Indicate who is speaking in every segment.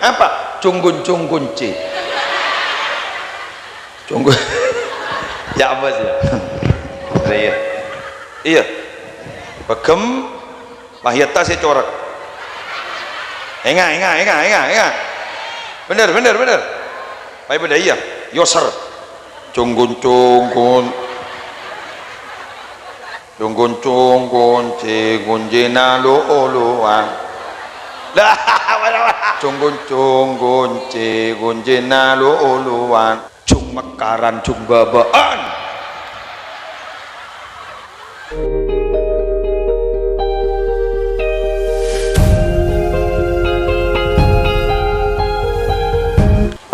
Speaker 1: Apa? Cunggun C. Cunggun. Ya apa sih? Iya. Iya. Begem mahiyata saya corak. Enggak. Bener. Baik beda iya. Yoser. Cunggun C gunjena luan. Lah, cunggun C gunjena luan. Cung mekaran cung babaan.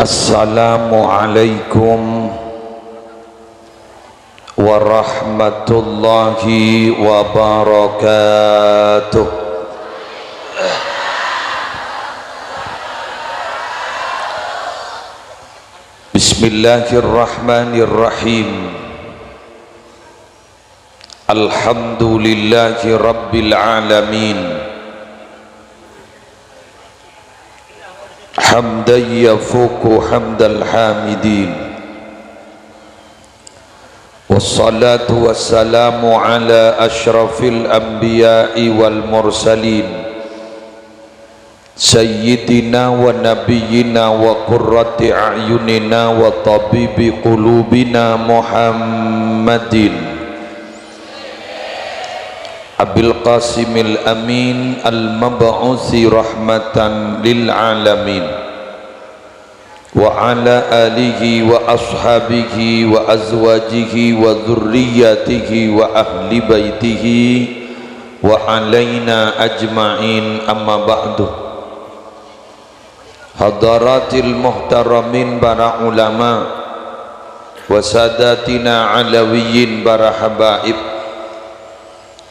Speaker 1: Assalamualaikum warahmatullahi wabarakatuh. Bismillahirrahmanirrahim. Alhamdulillahi rabbil alamin. Hamdan yafuku hamdal hamidin. Wassalatu wassalamu ala ashrafil anbiya'i wal mursalin Sayyidina wa nabiyyina wa qurrati a'yunina wa tabibi qulubina Muhammadin Abil Qasimil Amin al-mab'uthi rahmatan lil alamin wa ala alihi wa ashabihi wa azwajihi wa dhurriyyatihi wa ahli baitihi wa alaina ajma'in, amma ba'du. Hadaratil muhtaramin para ulama wa sadatina alawiyyin para habaib,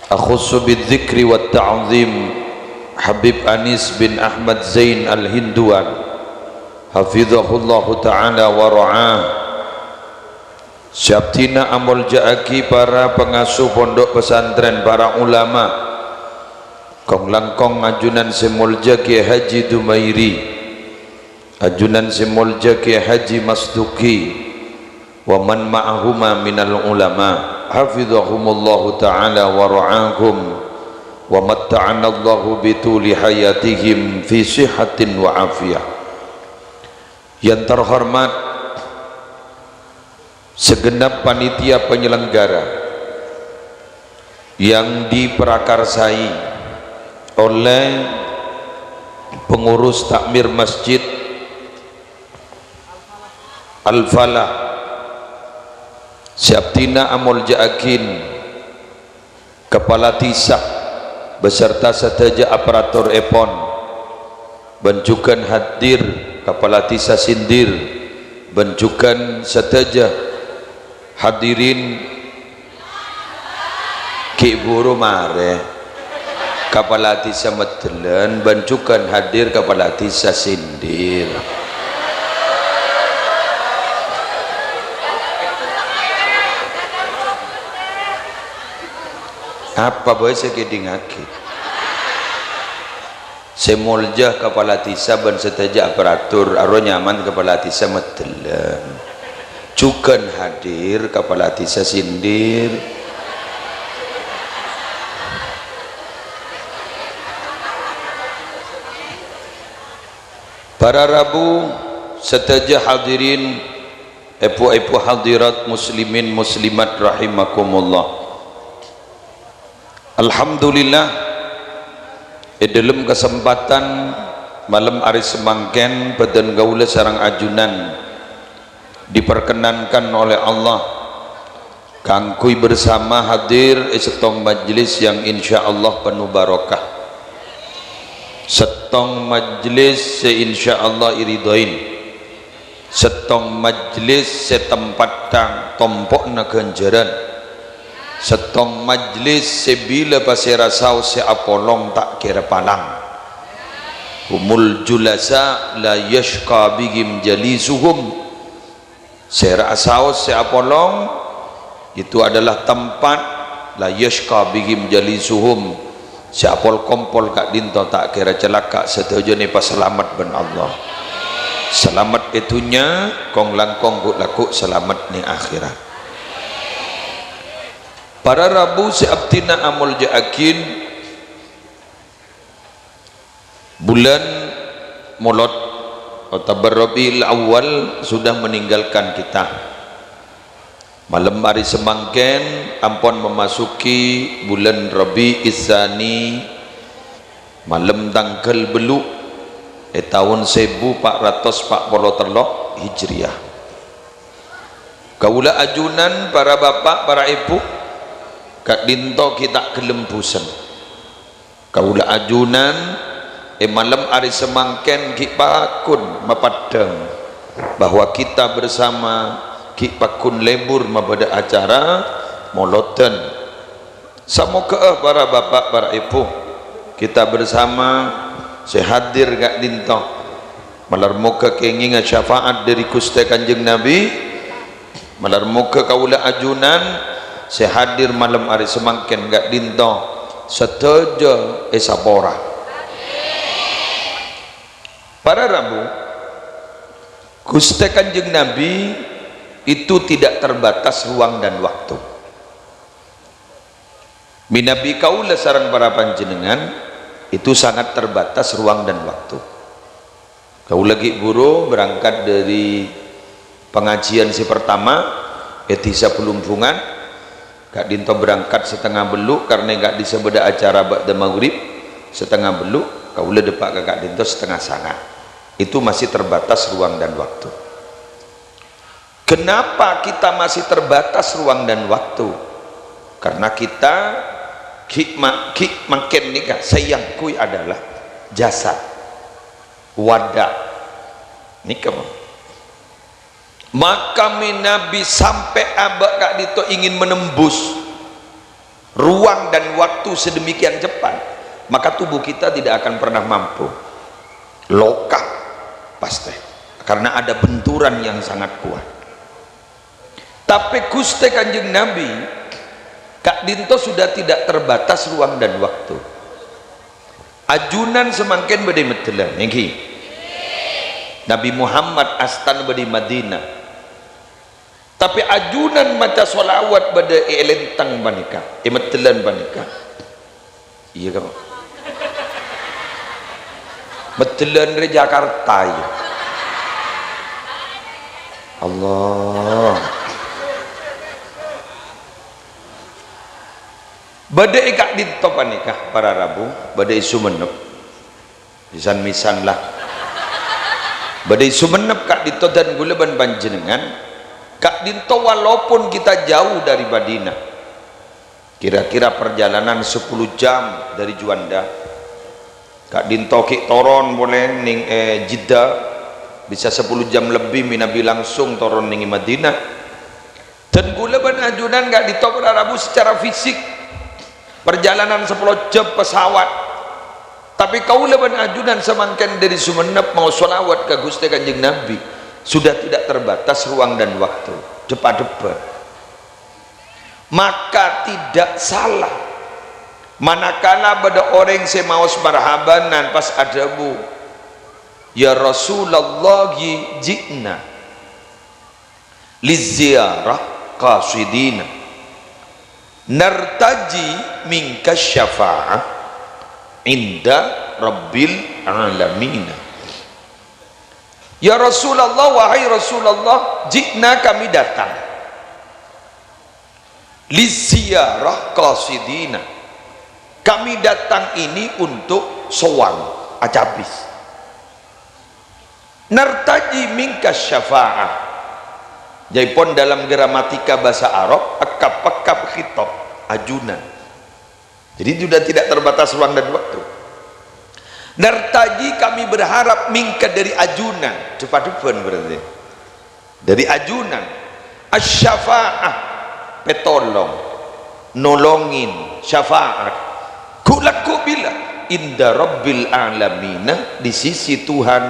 Speaker 1: akhussu bidzikri wa ta'zim Habib Anis bin Ahmad Zain al-Hinduan hafizahullahu ta'ala wa ra'ah. Syabtina amul ja'aki para pengasuh pondok pesantren, para ulama kong langkong ajunan semulja Kiai Haji Dumairi, ajunan semulja Kiai Haji Masduki wa man ma'ahuma minal ulama hafizahumullahu ta'ala wa ra'ahum wa matta'anallahu bituli hayatihim fi sihatin wa afiyah. Yang terhormat segenap panitia penyelenggara yang diprakarsai oleh pengurus takmir Masjid Al-Falah, Syabtina Amul Ja'akin, Kepala Tisah beserta sedaja aparatur EPON, bencukan hadir Kepala Tisah Sindir, bencukan sedaja hadirin Ki Buru Mare, Kepala Tisah Medelen, bencukan hadir Kepala Tisah Sindir. Apa boleh saya kedingaki? Semuljah Kepala Tisah ben seteja aparatur aro nyaman Kepala Tisah Medelen, cukan hadir Kepala Tisah Sindir. Para Rabu seteja hadirin, epu-epu hadirat muslimin muslimat rahimakumullah. Alhamdulillah, dalam kesempatan malam hari semangken badan gaula sarang ajunan diperkenankan oleh Allah kangkui bersama hadir setong majlis yang insya Allah penuh barokah, setong majlis insya Allah iridoin, setong majlis setempat tang tompok na ganjaran, setong majlis sebila pasira sau se apolong tak kira palang. Humul julasa la yashqa bihim jalisuhum. Sera sau se apolong itu adalah tempat la yashqa bihim jalisuhum, siapol kompol kak dinto tak kira celaka setuju ni pas selamat ben Allah selamat itunya kong langkong kuk laku selamat ni akhirat. Para Rabu si abtina amul jaakin bulan Molot atau Rabiul Awal sudah meninggalkan kita. Malam hari semangken ampun memasuki bulan Rabiul Tsani, malam tanggal belu tahun 1443 Hijriah. Kaula ajunan para bapak para ibu kak dinto kita kelembusan. Kaula ajunan malam hari semangken ki pakun mapadang bahwa kita bersama ki pakun lebur mabada acara moloten. Semoga para bapak para ibu kita bersama sehadir gak dinto malar muka kenginga syafaat dari Gusti Kanjeng Nabi, malar muka kaula ajunan sehadir malam hari semangken gak dinto setuju esapora. Para Rabu Gusti Kanjeng Nabi itu tidak terbatas ruang dan waktu. Minabi kaula sareng para panjenengan itu sangat terbatas ruang dan waktu. Kaula lagi guru berangkat dari pengajian si pertama etisa pelumpungan Kak Dinto berangkat setengah beluk karena gak disebeda acara ba'da maghrib setengah beluk, kaula depak ke Kak Dinto setengah sangat. Itu masih terbatas ruang dan waktu. Kenapa kita masih terbatas ruang dan waktu? Karena kita makin nikah sayangku adalah jasad wadah nikah. Maka Nabi sampai abad Kak Dito ingin menembus ruang dan waktu sedemikian cepat, maka tubuh kita tidak akan pernah mampu lokah pasti karena ada benturan yang sangat kuat. Tapi Gusti Kanjeng Nabi Kak Dinto sudah tidak terbatas ruang dan waktu. Ajunan semakin bade metelan niki Nabi Muhammad astan bade Madinah, tapi ajunan maca solawat bade elentang banika metelan banika. Iya kamu metelan dari Jakarta ya Allah. Badai Kak Dinto panikah para Rabu badai Sumenep misan lah badai Sumenep Kak Dinto dan Guleban panjenengan. Kak Dinto walaupun kita jauh dari Madinah kira-kira perjalanan 10 jam dari Juanda, Kak Dinto ki toron boleh ning Jeddah bisa 10 jam lebih minabi langsung toron ning Madinah. Dan Guleban ajunan Kak Dinto para Rabu secara fisik perjalanan 10 jam pesawat, tapi kaula ban ajunan semangken dari Sumenep mau sholawat ke Gusti Kanjeng Nabi sudah tidak terbatas ruang dan waktu cepat-cepat. Maka tidak salah manakala pada orang yang mau marhabanan pas adabu ya Rasulullah jina liziarah qasidina nartaji minka syafa'ah inda rabbil alamin. Ya Rasulullah, wahai Rasulullah, jikna kami datang liziarah qasidina, kami datang ini untuk sowan acabis. Nartaji minka syafa'ah, jaipun dalam gramatika bahasa Arab akap khitab ajunan, jadi sudah tidak terbatas ruang dan waktu. Nartaji kami berharap mingka dari ajunan cepat-cepat berarti dari ajunan asyafa'ah petolong nolongin syafaat kulaku bila inda rabbil alamina di sisi Tuhan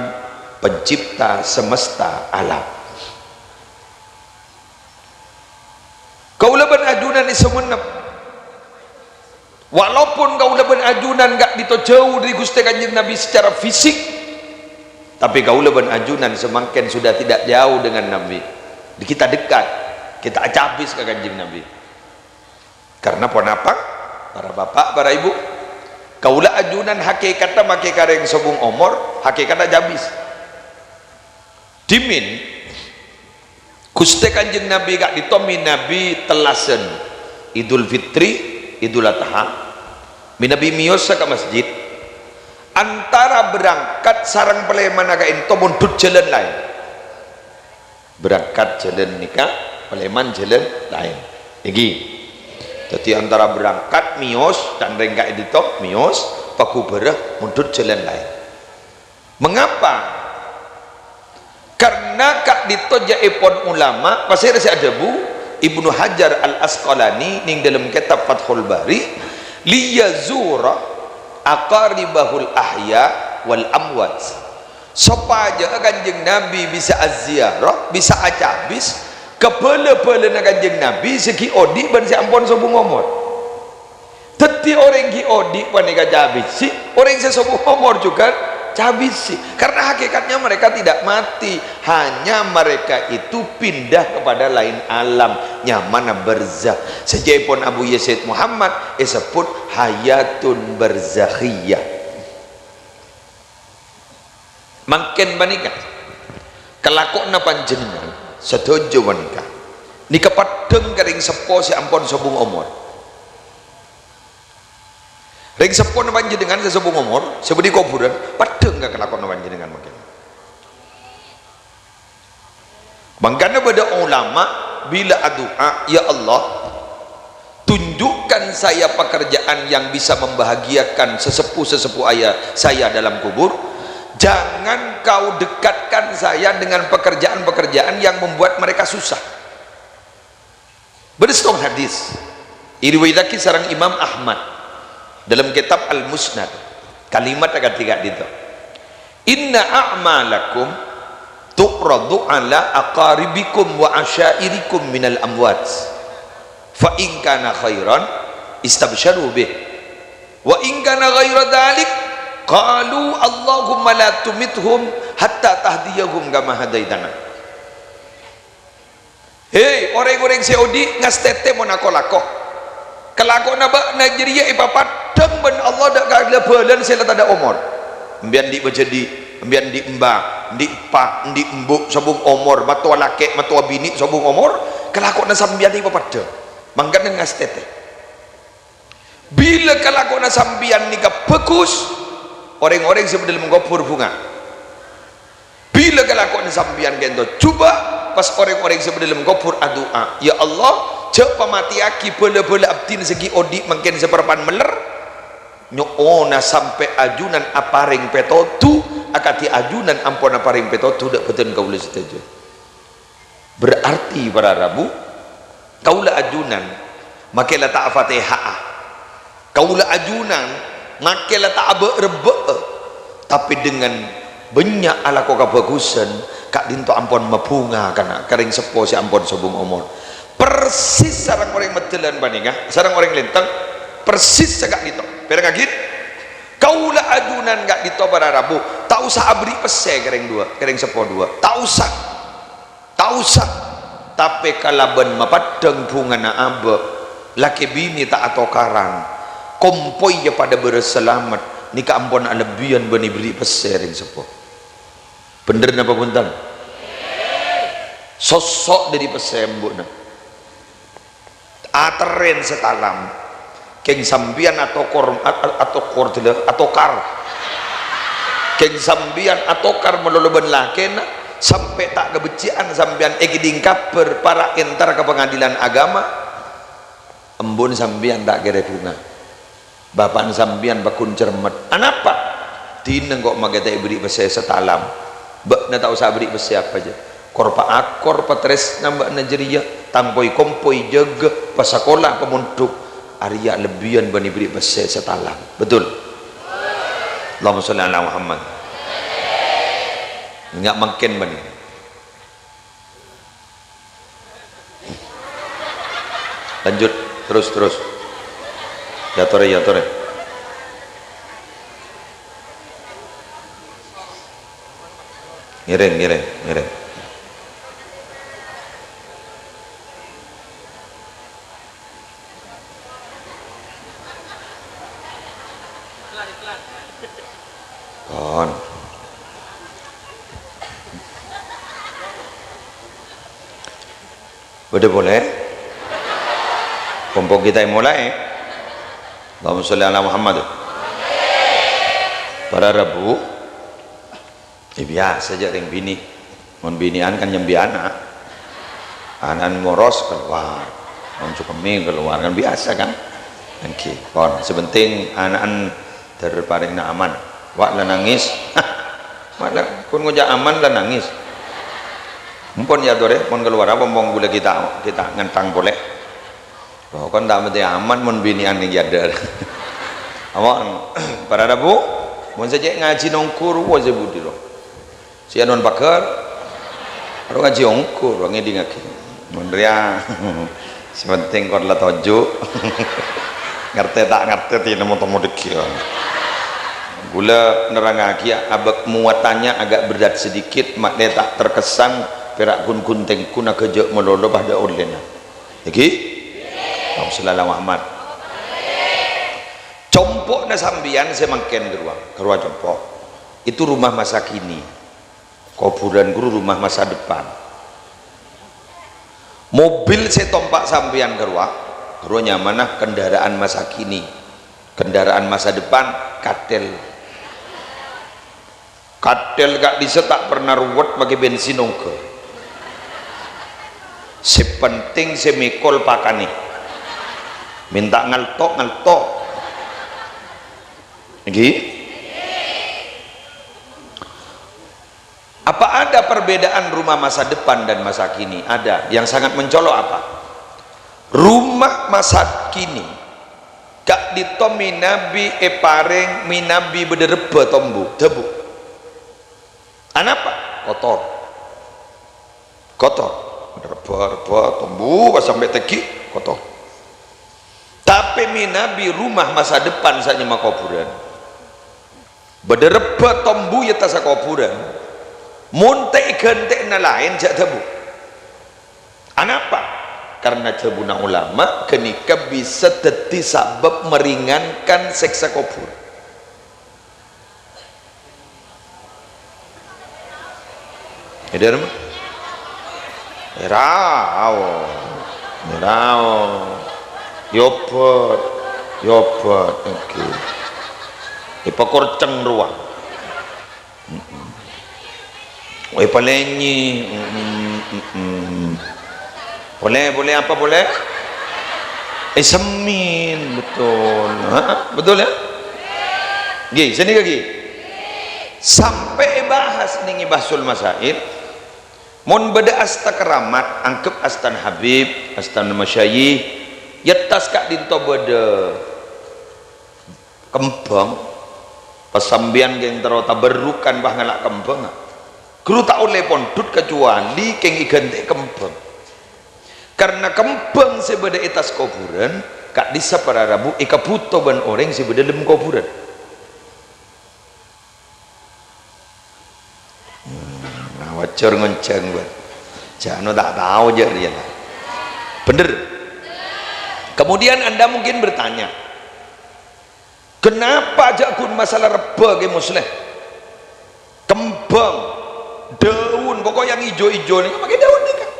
Speaker 1: pencipta semesta alam. Kaula ban ajunan di Sumenep walaupun kaula ben ajunan gak dito jauh dari Gusti Kanjeng Nabi secara fisik, tapi kaula ben ajunan semakin sudah tidak jauh dengan Nabi, kita dekat, kita acabis ke Kanjeng Nabi. Karena apa? Para bapak, para ibu, kaula ajunan hakikatnya make kareng sobung omor, hakikatnya jabis dimin Gusti Kanjeng Nabi gak ditomi Nabi telasen Idul Fitri, Idul Adha, Nabi miyos ke masjid, antara berangkat sarang peleman aga ento mundut jalan lain, berangkat jalan nikah peleman jalan lain iki. Jadi antara berangkat miyos dan rengga editop miyos paku berah mundut jalan lain. Mengapa? Karena kak ditoja ipon ulama pasir si adabu Ibnu Hajar Al Asqalani ning dalam kitab Fathul Bari liyazura aqaribahul ahya wal amwat, supaya Kanjeng Nabi bisa aziarah, bisa acabis kepala-pala Kanjeng Nabi segi odi ban si ampon sobung omor. Teti orang ki odi panika acabis si orang si sobung omor juga cabisi, karena hakikatnya mereka tidak mati, hanya mereka itu pindah kepada lain alam, nyamana barzah. Sejapun Abu Yazid Muhammad disebut hayatun barzakhiyah. Makin banika kelakona panjenengan sedojo banika nika padeng kering sepo si ampon sobung omor. Ring sepon panjenengan sesebung umur sebudi kuburan padeng gak kelakon panjenengan makin. Bangkana pada ulama bila doa, ya Allah tunjukkan saya pekerjaan yang bisa membahagiakan sesepuh ayah saya dalam kubur, jangan kau dekatkan saya dengan pekerjaan-pekerjaan yang membuat mereka susah. Berdasarkan hadis iriwayatkan sareng Imam Ahmad dalam kitab Al-Musnad, kalimat agak tiga itu, inna a'malakum tu'radu ala aqaribikum wa asyairikum minal amwat fa in kana khairan istabsharu bih wa in kana ghaira dhalik qalu Allahumma la tumithum hatta tahdiyahum kama hadaitana. Hei orang-orang seodi ngastete monako-lako kelakon nabak Nigeria ipapat demben Allah dak ada balan sila tada umur mbian di bejedi mbian di mbak di pak di embuk sabung umur matua laki matua bini sabung umur kelakon sambian ipapat dem mangkat ngas tete bila kelakon sambian nikah bagus orang-orang sebelum menggopur bunga, bila kelakon sambian gento coba pas orang-orang sebelum menggopur doa, ya Allah cek pamati aki bola-bola abdin segi odi mungkin seperpan meler nyona sampai ajunan aparing petotu akati ajunan ampun aparing petotu dak beten kaula setuju. Berarti para Rabu kaula ajunan makela tak Fatihah, kaula ajunan makela tak rebe, tapi dengan banyak ala kok kebagusan kak dinto ampun mabunga kana kering sepo si ampun sobung omor. Persis sarang orang metelan bandingah sarang orang lentang persis segak dito perang agit kaula ajunan gak dito para Rabu tak usah abri pese kering dua kering sepo dua tak usah tapi kalaban mapadeng bunga abe laki bini tak atau karang kompoi ya pada berselamat nikah ampun alebian bani beri pese kering sepo bener napa punten sosok dari pese mbuna ateren setalam keng sambian atau kar keng sambian atau kar meloloban lakena sampai tak kebecian sambian egiding kaper para entar ke pengadilan agama embun sambian tak kere bunga bapak sambian bakun cermet anapa tineng kok magata ibri besi setalam bak na tau sa beri besi apa aja korpa akor patres nambah najeria tampoi kompoi jaga pasakola pemunduk Arya lebihan bani beri besi setalam betul. Allahumma sholli ala Muhammad. Enggak makin bani lanjut terus Ya tore, ya tore. Ngiring, ngiring, ngiring. Kon. Udah boleh? Kelompok kita yang mulai. Allahumma sholli ala Muhammad. Para Rabu, biasa aja ring bini. Mon binian kan nyembi anak. Anak moros keluar, mon cukemi keluar kan biasa kan. Oke, kon sebenting anak terparing aman. Wak lah nangis. Wak lah kun ngojak aman lah nangis. Mumpun ya tore, mon keluar apa mong gula kita ngentang boleh. Oh kan tak mesti aman mon binian yang jadar. Awak para Rabu, mon saja ngaji nongkur wae budi lo. Si anon pakar, ro ngaji ongkur, ro ngedi ngaki. Mon ria, sepenting kau lah toju. Ngerti tak ngerti tidak mau temu dekil. Gula nerangaki abak muatannya agak berat sedikit, maknya tak terkesan perak kun kunteng kuna kejak melolo pada orlena. Iki? Allahumma Muhammad. Compok na sambian semangken gerua compok. Itu rumah masa kini. Kuburan guru rumah masa depan. Mobil setompak sambian gerua nyamanah kendaraan masa kini. Kendaraan masa depan katel gak bisa tak pernah ruwet pakai bensin ongke. Sepenting semikol pakani minta ngaltok lagi. Apa ada perbedaan rumah masa depan dan masa kini? Ada. Yang sangat mencolok apa? Rumah masa kini gak ditom minabi pareng minabi bederebe tombu debu. Anapa? Kotor reba tombu sampai teki kotor. Tapi minabi rumah masa depan saja mah kuburan bederebe tombu ya tasa kuburan muntai gentek na lain jak debu. Anapa? Karena jabuna ulama kenika bisa jadi sabab meringankan seksa kubur. Ada mah? Rao. Yopot. Oke. Ipakor ceng ruang. Oi palenyi. Boleh apa boleh? Semin betul. Betul ya? Gi, sini lagi. Sampai bahas ning basul masail. Mun beda asta keramat, angkep astan Habib, astan masyayikh, yetas kak dinto beda kembang. Pasambian geng terota berukan bah ngalak kembang. Guru tak oleh pondut kecuali keng igante kembang. Karena kembang sebeda etas kuburan kak disa para Rabu ika puto ban orang sebeda lem kuburan. Wajar ngonceng buat jangan tak tahu aja dia bener. Kemudian anda mungkin bertanya, kenapa jakun masalah reba ke musleh kembang daun pokok yang hijau-hijau nih pakai daun nih kan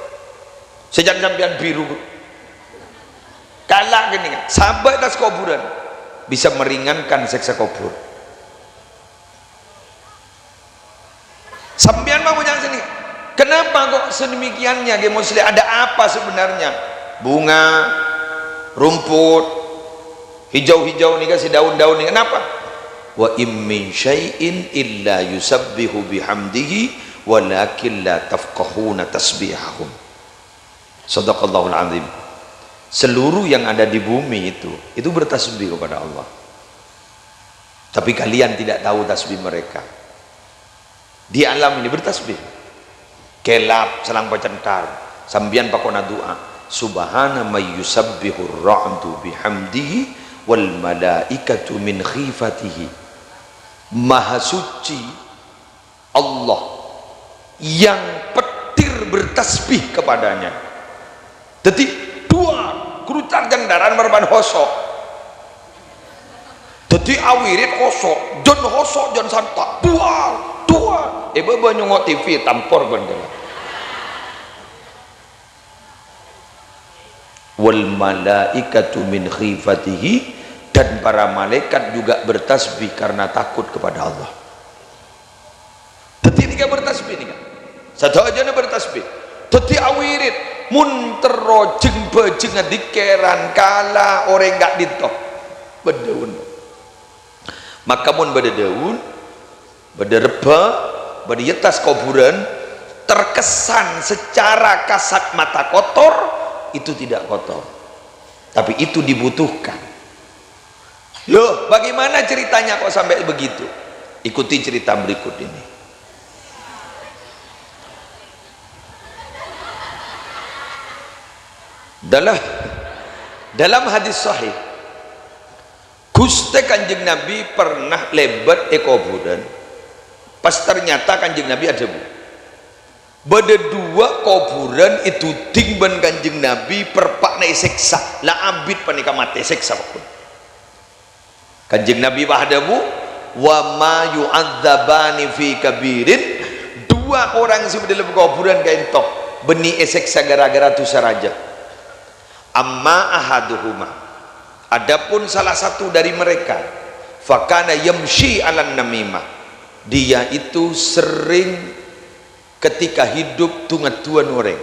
Speaker 1: sejak sampean biru kalah gini kan sampai atas kuburan bisa meringankan seksa kubur. Sampean mau jangan sini. Kenapa kok sedemikiannya? Muslim ada apa sebenarnya? Bunga, rumput, hijau-hijau nih kasih daun-daun nih. Kenapa? Wa im min syai'in illa yusabbihu bihamdihi walakin la tafqahuna tasbihahum. Shadaqallahul azim. Seluruh yang ada di bumi itu bertasbih kepada Allah. Tapi kalian tidak tahu tasbih mereka. Di alam ini bertasbih kelap selang pacentar sambian pakona doa subhana may yusabbihur ra'du bihamdihi wal malaikatu min khifatihi, maha suci Allah yang petir bertasbih kepadanya. Jadi dua kerutar jang daran merban hosok, jadi awirit hosok jon santak dua ibu nyongok TV tampor benda. Wal malaikatu min khifatihi, dan para malaikat juga bertasbih karena takut kepada Allah. Jadi tiga bertasbih nih kan, satu aja nih bertasbih. Jadi awirit muntero jeng bejeng dikeran kala orang nggak ditok bedaun. Maka mun bedaun, bedereba, bedietas kuburan, terkesan secara kasat mata kotor, itu tidak kotor, tapi itu dibutuhkan. Loh, bagaimana ceritanya kok sampai begitu? Ikuti cerita berikut ini. Dalam hadis sahih, Gusti Kanjeng Nabi pernah lebat kuburan. Pas ternyata Kanjeng Nabi ada beda dua kuburan itu tingban Kanjeng Nabi perpak naik seksa lah abid panika mati seksa pun. Kanjeng Nabi bahadamu wa ma yu'adzabani fi kabirin, dua orang sudah dalam kuburan kaintok beni seksa gara-gara dosa raja. Amma ahaduhuma, adapun salah satu dari mereka, fakana yamshi alan namimah, dia itu sering ketika hidup tungat-tuan orang.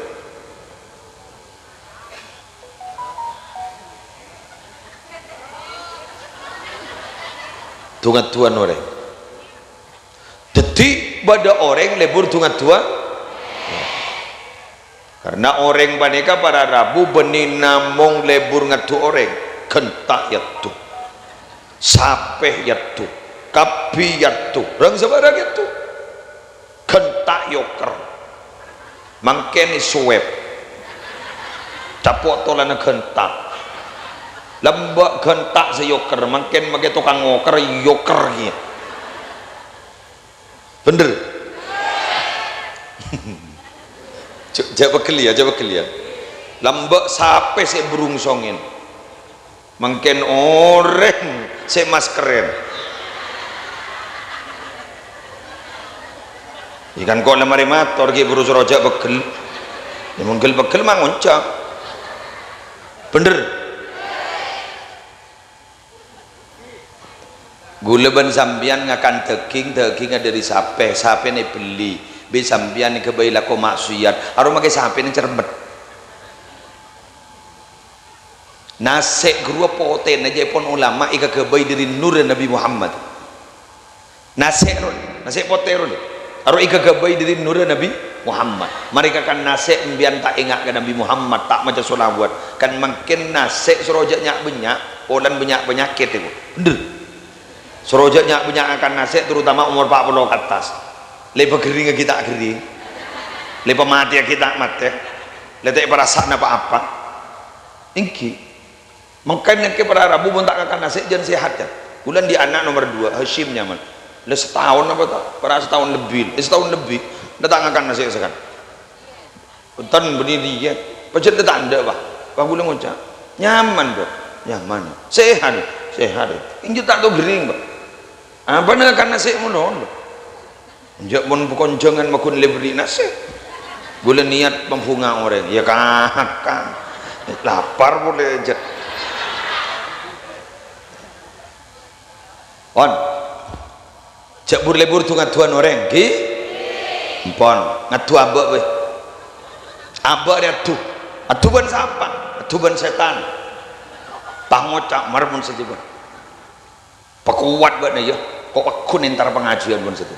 Speaker 1: Tungat-tuan orang. Jadi pada orang lebur tungat-tuan. Karena orang baneka para Rabu benih namong lebur ngatu orang kentak yaitu sapeh yaitu kapi yaitu orang sebarang yaitu kentak yoker mangkeni suweb capok tolana kentak lembak kentak seyoker mangken mage tukang ngoker yoker gitu bener. Jawab kelia lambak sape se burung songin mangken orang se maskeren ikan kok lemari mator ki buru rojak bekel ya mungkin bekel mangoncak bener. Gula ban sambian ngakan daging dari sape ini beli be sambian ni kebaila ko maksiat aru make sape ni cermet nasek gua poten aja pun ulama ika kebai dari nur Nabi Muhammad nasek poten aru ika kebai dari nur Nabi Muhammad mereka kan nasek mbian tak ingat ke Nabi Muhammad tak macam solawat kan makin nasek serojaknya banyak olan banyak penyakit itu bener serojaknya banyak akan nasek terutama umur 40 ke atas lepas kering kita kering lepas mati kita mati lepas perasaan apa-apa ingki makanya ke para Rabu pun tak akan nasib jangan sehat ya bulan di anak nomor 2 Hashim nyaman le setahun apa tak para setahun lebih datang akan nasib sekan hutan berdiri ya pecet datang ada pak bulan ngucap nyaman bro nyaman sehat injil tak tahu kering pak apa nak akan nasib mudah njak pun bukan jangan makun lebri nasi boleh niat pemfunga orang ya kakak lapar boleh aja on jak lebur tu ngatuan orang ki empon ngatu abak weh abak dia atu ban siapa atu ban setan pangocak marmun sejibun pakuat buat ya kok aku nentar pengajian pun situ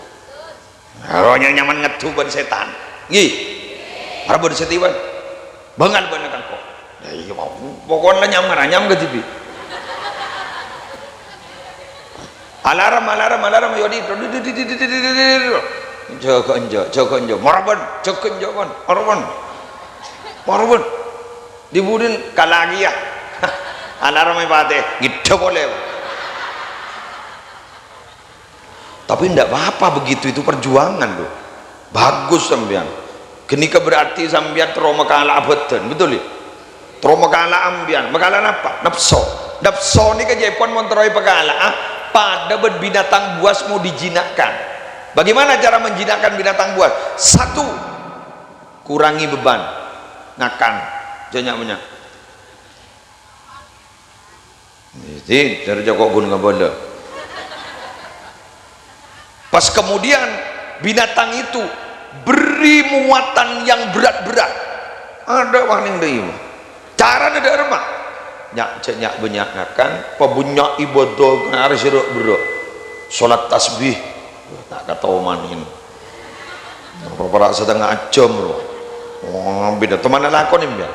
Speaker 1: rohnya nyaman ngetu ban setan nggih arep setiwan bangal ban kan kok ya iya pokoknya nyam ke TV alarm yodi jaga enjo marban marban dibudin kalagi ya alarm pate gitu boleh. Tapi tidak apa-apa begitu, itu perjuangan loh. Bagus sampean. Kenika berarti sampean trauma kalah abetan, betul ya? Trauma kalah ambian, bakalan apa? Nafsu. Nafsu ini kejepon montroi pekala pada binatang buas mau dijinakkan. Bagaimana cara menjinakkan binatang buas? Satu, kurangi beban, ngakan, jangan banyak. Jadi dari Joko Gun ngebola. Pas kemudian binatang itu beri muatan yang berat-berat, ada warning deui cara ada remah nyak banyak ngakan pabunyak ibadah harus berok salat tasbih tak kata manin para setengah jam bro. Oh beda teman lakon ini biar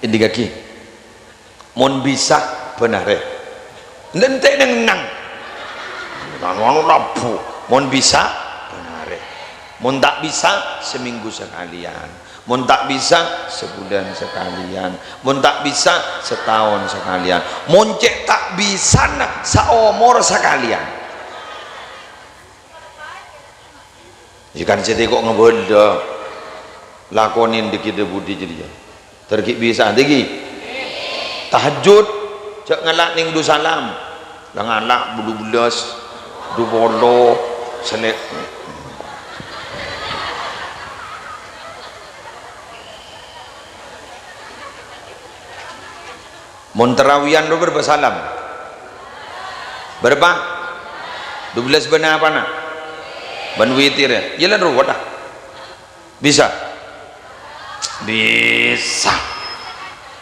Speaker 1: ini kaki mon bisa benar ya nanti nang anu rabu mon bisa benar mon tak bisa seminggu sekalian mon tak bisa sebulan sekalian mon tak bisa setahun sekalian mon cek tak bisa seumur sekalian jika jadi kok ngebodoh lakonin dikit budi jadi terkik bisa tinggi tahajud cek ngelak ning du salam ngalak bulu bulas du bolo selek Monterawian do bersalam berapa 12 benar apa nak ban witir ya jalan ruwet dah bisa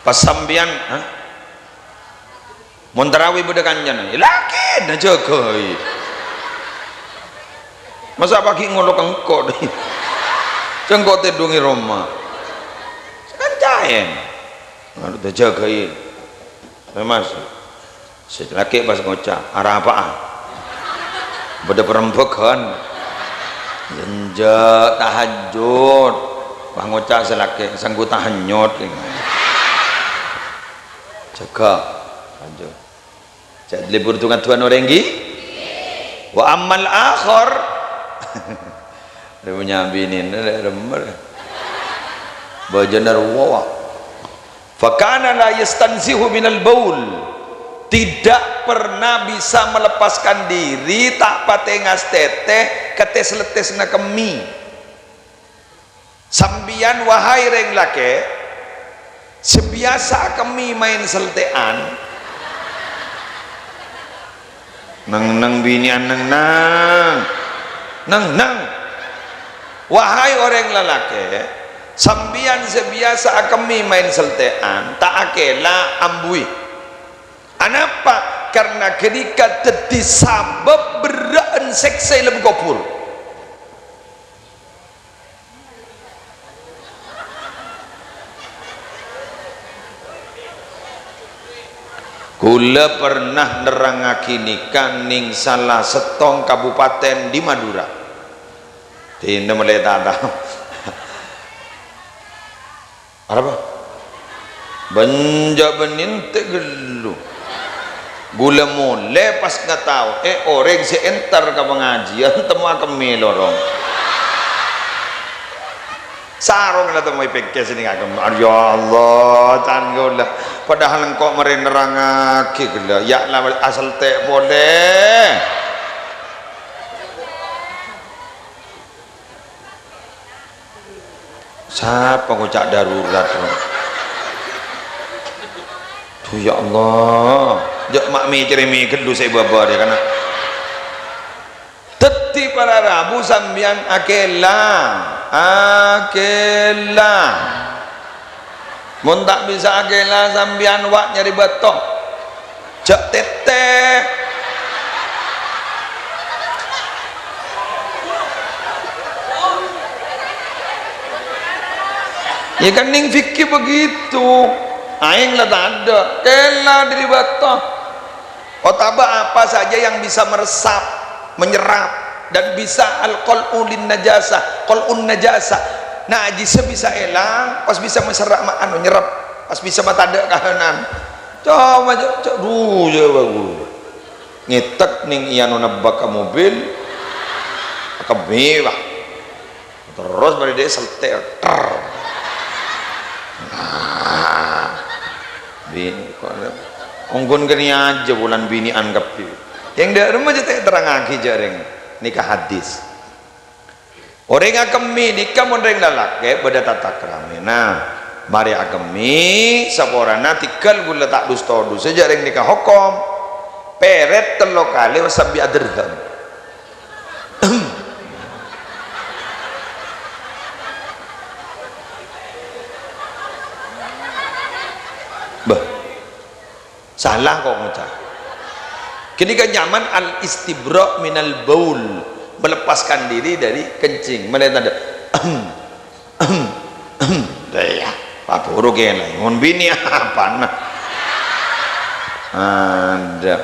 Speaker 1: pas sambian Monterawi bedekan jana laki dah jaga masa pagi ngolok engkau deh cengkau tedungi Roma kan cain harus dijagain mas laki pas ngocah arah apaan beda perempuan jenjak tahajud bah ngocah selaki sanggup tahanyut jaga lanjut jadi libur dengan Tuhan oranggi wa amal akhir dia punya binin remar bajanar wawa fakana la yastanzihu minal baul tidak pernah bisa melepaskan diri tak patengas teteh ketes letes na kemi sambian wahai reng lake sebiasa kami main seltean nang binian nang wahai orang lelaki sambian sebiasa kami main seltean tak akela ambui anapa karena ketika jadi sabab beraan seksa lebih kopur kula pernah nerangake nikah ning salah setong kabupaten di Madura dina mulai tata apa benja benin te gelu gula mulai pas nggak tahu orang si entar ke pengajian temu kami lorong sarong na temu ipeknya sini nggak ya Allah tanggul padahal engkau merenerangake gila ya lah asal teh boleh siapa ngucap darurat tuh ya Allah jok mak mikir gelu saya baba dia karena teti para rabu sambian akela mun tak bisa akela sambian wak nyari betok cek teteh ya kan ning fikir begitu aing lah tak ada kela diri betok otaba apa saja yang bisa meresap menyerap dan bisa al-qal'u lin najasah qal'un najasah nah aji sebisa elang pas bisa meserak mak anu nyerap pas bisa mata ada kahanan coba cok je bagus ngetek ning iano nebak mobil mewah terus pada dia seltek bini onggon gini aja bulan bini anggap yang dari rumah jadi terang lagi jaring nikah hadis orang agami nikah orang lalaki pada tata kerama nah mari agami saborana tikal gula tak dusta sejarah nikah hukum peret telok kali wasabi adirham bah salah kok ngucap kini kan nyaman al istibra minal baul melepaskan diri dari kencing melihat ada ya apa huruf yang lain ngon bini apa nah ada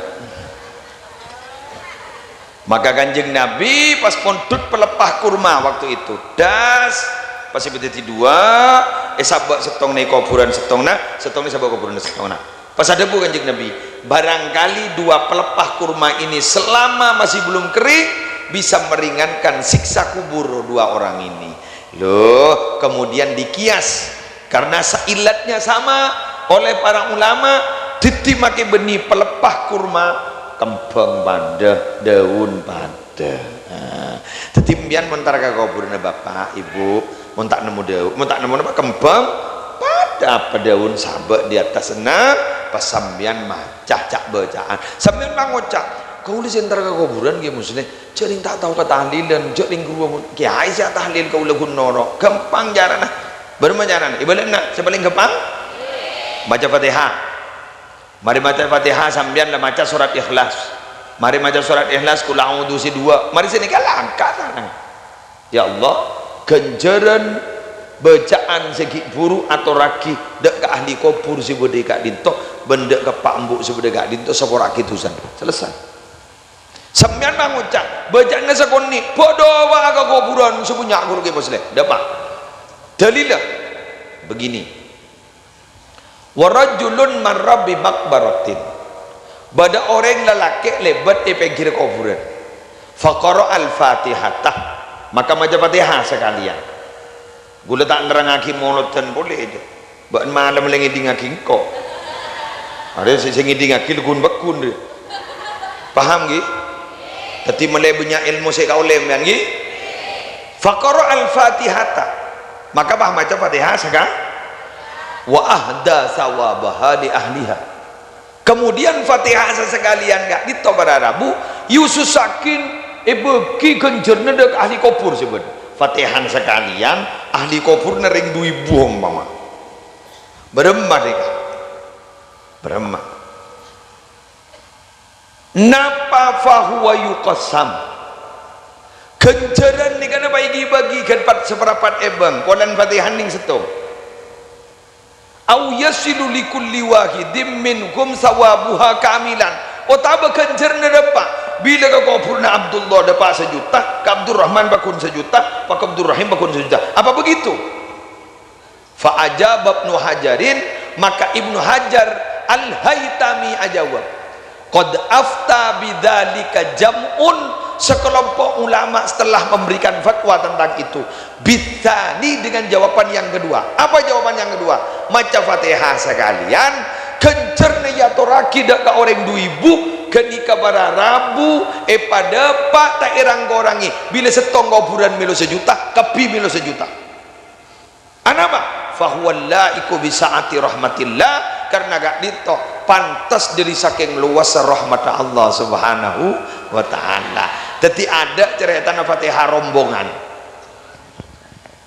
Speaker 1: maka kanjeng Nabi pas pontut pelepah kurma waktu itu das pas seperti dua sabak setong nih kuburan setong nih sabak kuburan setong pas ada bu kanjeng Nabi barangkali dua pelepah kurma ini selama masih belum kering bisa meringankan siksa kubur dua orang ini loh kemudian dikias karena seilatnya sama oleh para ulama titi make benih pelepah kurma kembang pada daun pada tetimbian mentar ke kuburan bapak ibu montak nemu daun montak nemu apa kembang pada apa daun sabak di atas senang pas sambian macah cak bacaan sambian mangocak kau lihat entar ke kuburan dia muslim jaring tak tahu kata tahlilan jaring guru kiai sia tahlil kau lagun noro gampang jarana bermajaran ibadah nak sepaling gampang baca Fatihah mari baca Fatihah sambian lah baca surat Ikhlas mari baca surat Ikhlas kul a'udzu si dua mari sini kalangkat ya Allah ganjaran bacaan segi buru atau raki dek ke ahli kubur si bude kak dinto benda ke pak mbuk si bude kak dinto sepora kitusan selesai sampeyan mengucap bacaannya sekoni bodoh wa ke kuburan sepunya guru ke muslim dapat dalilnya begini warajulun marra bi maqbaratin bada orang lelaki lebat di pinggir kuburan faqara al-fatihah maka maca Fatihah sekalian gula tak nerangake mulut dan boleh itu mbak malam lengi ngaki kok ada sing ngidingake lugun bekun dia paham nggih dadi melebunya ilmu saya kau lem yang nggih faqara al-fatihata maka bah maca Fatihah sekalian wa ahda sawabaha li ahliha kemudian Fatihah sekalian enggak ditobar Rabu yususakin beki genjerna dek ahli kubur sebut Fatihah sekalian ahli kubur nering 2000 umpama beremah deka beremah napa fahuwa yuqassam genjaran ni kana bagi kan seperapat ebang kolan Fatihah ning setong au yasilu likulli wahidin minkum sawabuha kamilan otaba genjarna depa bila ke kuburna Abdullah dapat 1 juta ke Abdurrahman bakun 1 juta pak Abdurrahim bakun 1 juta apa begitu fa ajaba Ibnu Hajarin maka Ibnu Hajar al-Haytami ajawab qad afta bidzalika jam'un sekelompok ulama setelah memberikan fatwa tentang itu bitsani dengan jawaban yang kedua apa jawaban yang kedua maca Fatihah sekalian kencerna ya toraki dak ka orang 2000 kenika para Rabu pada pak tak irang korangi bila setong kuburan milo 1 juta kepi milo 1 juta anapa fahuwallaiku bisaati rahmatillah karena gak dito pantas dari saking luas rahmat Allah subhanahu wa ta'ala jadi ada cerita Fatihah rombongan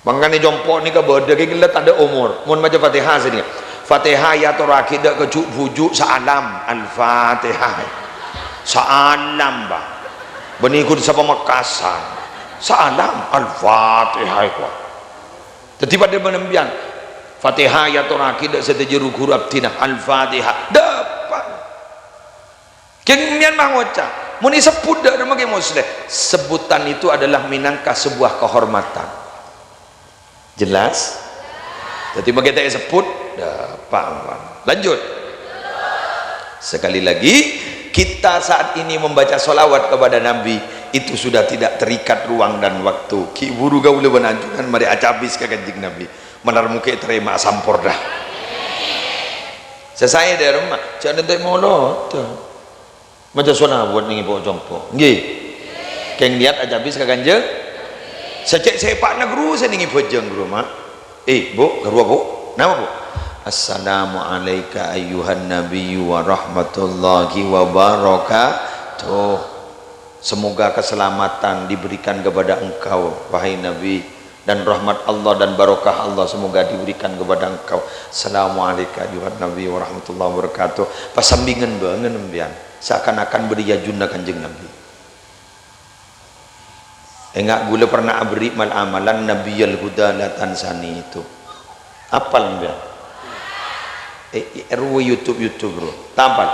Speaker 1: makanya jompo ni ke bodoh kita ada umur mau baca Fatihah sini Fatihah ya toraki dak kejuk bujuk sa'alam al-Fatihah sa'alam bah benikut sama Makassar sa'alam al-Fatihah jadi pada menembian Fatihah ya toraki dak setejeru guru abdina al-Fatihah dapat kemudian mengucap muni sebut dak demake muslim sebutan itu adalah minangka sebuah kehormatan Jelas? Jadi bagi kita sebut paham. Lanjut. Sekali lagi, kita saat ini membaca solawat kepada Nabi itu sudah tidak terikat ruang dan waktu. Ki buru gaul benanjungan mari acabis ke kanjeng Nabi. Menar muka terima sampor dah. Selesai dari rumah, jangan nanti molot. Baca solawat nih pok jompo. Nggih. Keng lihat acabis ke kanjeng. Secek sepak negru saya nih bojeng rumah. Bu, garua bu. Nama bu? Assalamualaikum ayyuhan nabiyyu wa rahmatullahi wa barakatuh. Semoga keselamatan diberikan kepada engkau wahai Nabi, dan rahmat Allah dan barokah Allah semoga diberikan kepada engkau. Assalamualaikum ayyuhan nabiyyu wa rahmatullahi wa barakatuh. Pasambingan banget nembian. Seakan-akan beriyajunna kanjeng Nabi. Enggak gula pernah beri mal amalan Nabiyul Huda la tansani itu. Apal enggak? YouTube bro. Tampal.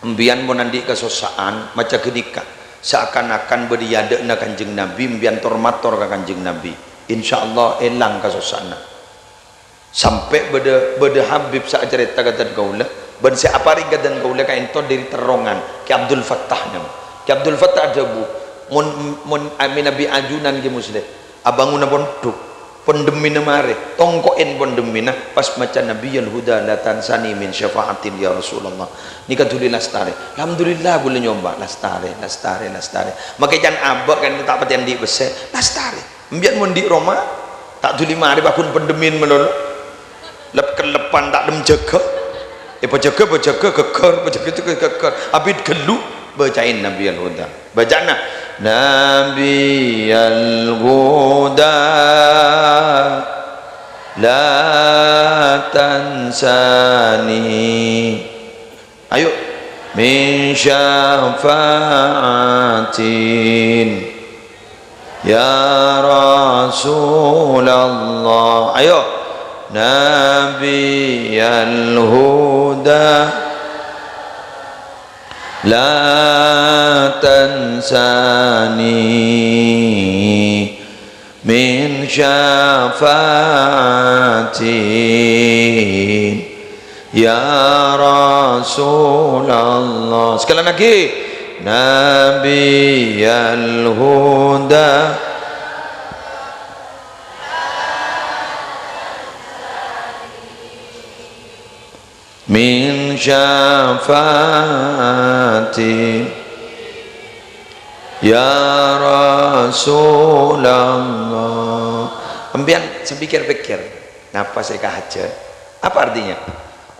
Speaker 1: Embian mau nanti kesosaan maca kenika. Seakan-akan beriade na kanjeng Nabi, embian tormator ke kanjeng Nabi. Insyaallah elang kesosana. Sampai beda Habib saat cerita kata gaula, ben siapa ringan dan gaula kain to dari terongan ke Abdul Fattah nama. Ke Abdul Fattah ada bu. Mun amin Nabi ajunan ke muslim abanguna pondok pendemina mare tongkoin pendemina pas macam Nabi Al-Huda la tansani min syafaatin ya Rasulullah nikah tuli lastare alhamdulillah boleh nyoba lastare maka jangan abak kan tak patian di bese lastare mbiar mun di Roma tak tuli mare bakun pendemin melolo lep kelepan tak dem jaga pajaga geger abid gelu bacain Nabi Al-Huda bacana Nabi Al-Huda la tansani ayo min syafaatin ya Rasulullah ayo Nabi Al-Huda la tansani min syafaatin ya Rasulullah. Sekali lagi Nabi Al-Huda min syafaatin ya Rasulullah. Ambian saya pikir-pikir kenapa saya kahaja apa artinya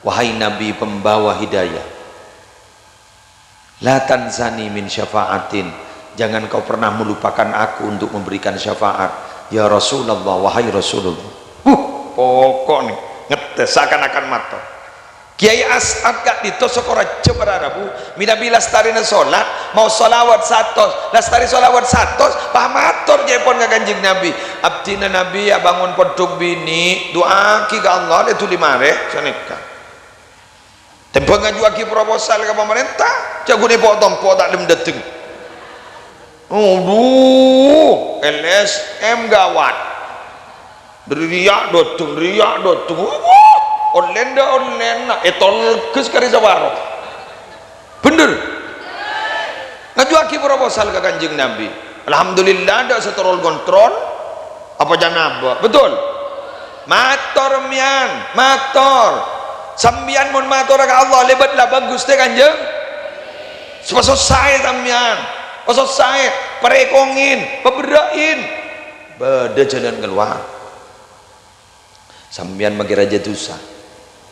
Speaker 1: wahai Nabi pembawa hidayah la tansani min syafaatin jangan kau pernah melupakan aku untuk memberikan syafaat ya Rasulullah wahai Rasulullah. Pokok nih ngetes seakan-akan mata Kiai As'ad gak ditosok orang coba Rabu minabi lastari na solat mau solawat satos lastari solawat satos pahamator jepon ke kanjeng Nabi abdina Nabi ya bangun podok bini doa ki ke Allah itu limare sanika tempo ngaju aki proposal ke pemerintah jago ni potong tak dem dateng LSM gawat riak dotung online etol kes kari zawaro bener ngajuaki proposal ke kanjeng Nabi alhamdulillah ada setorol kontrol apa janaba betul mator mian mator sambian mun mator ke Allah lebat lah bagus teh kanjeng selesai sambian selesai perekongin peberain beda jalan keluar sambian bagi raja dosa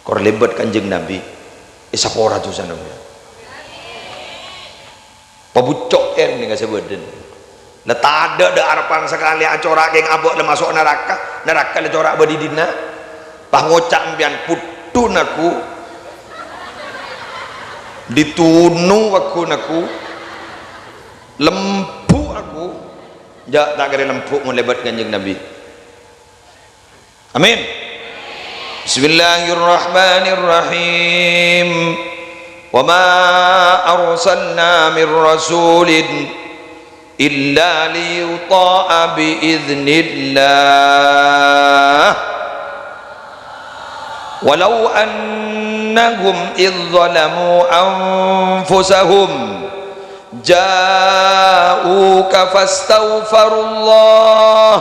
Speaker 1: kor lebat kanjeng Nabi isapora tu sana pabucok nih nggak sebutin nah tak ada harapan sekali acorak yang abok le masuk neraka le corak badidina pangocak mbian putun aku ditunu aku naku lempu aku jak tak kira lempu mau lebat kanjeng Nabi amin. Bismillahirrahmanirrahim. Wa ma arsalna min rasulin illa liyuta'a biiznillah walau annahum idh zalamu anfusahum ja'uka fastaghfirullah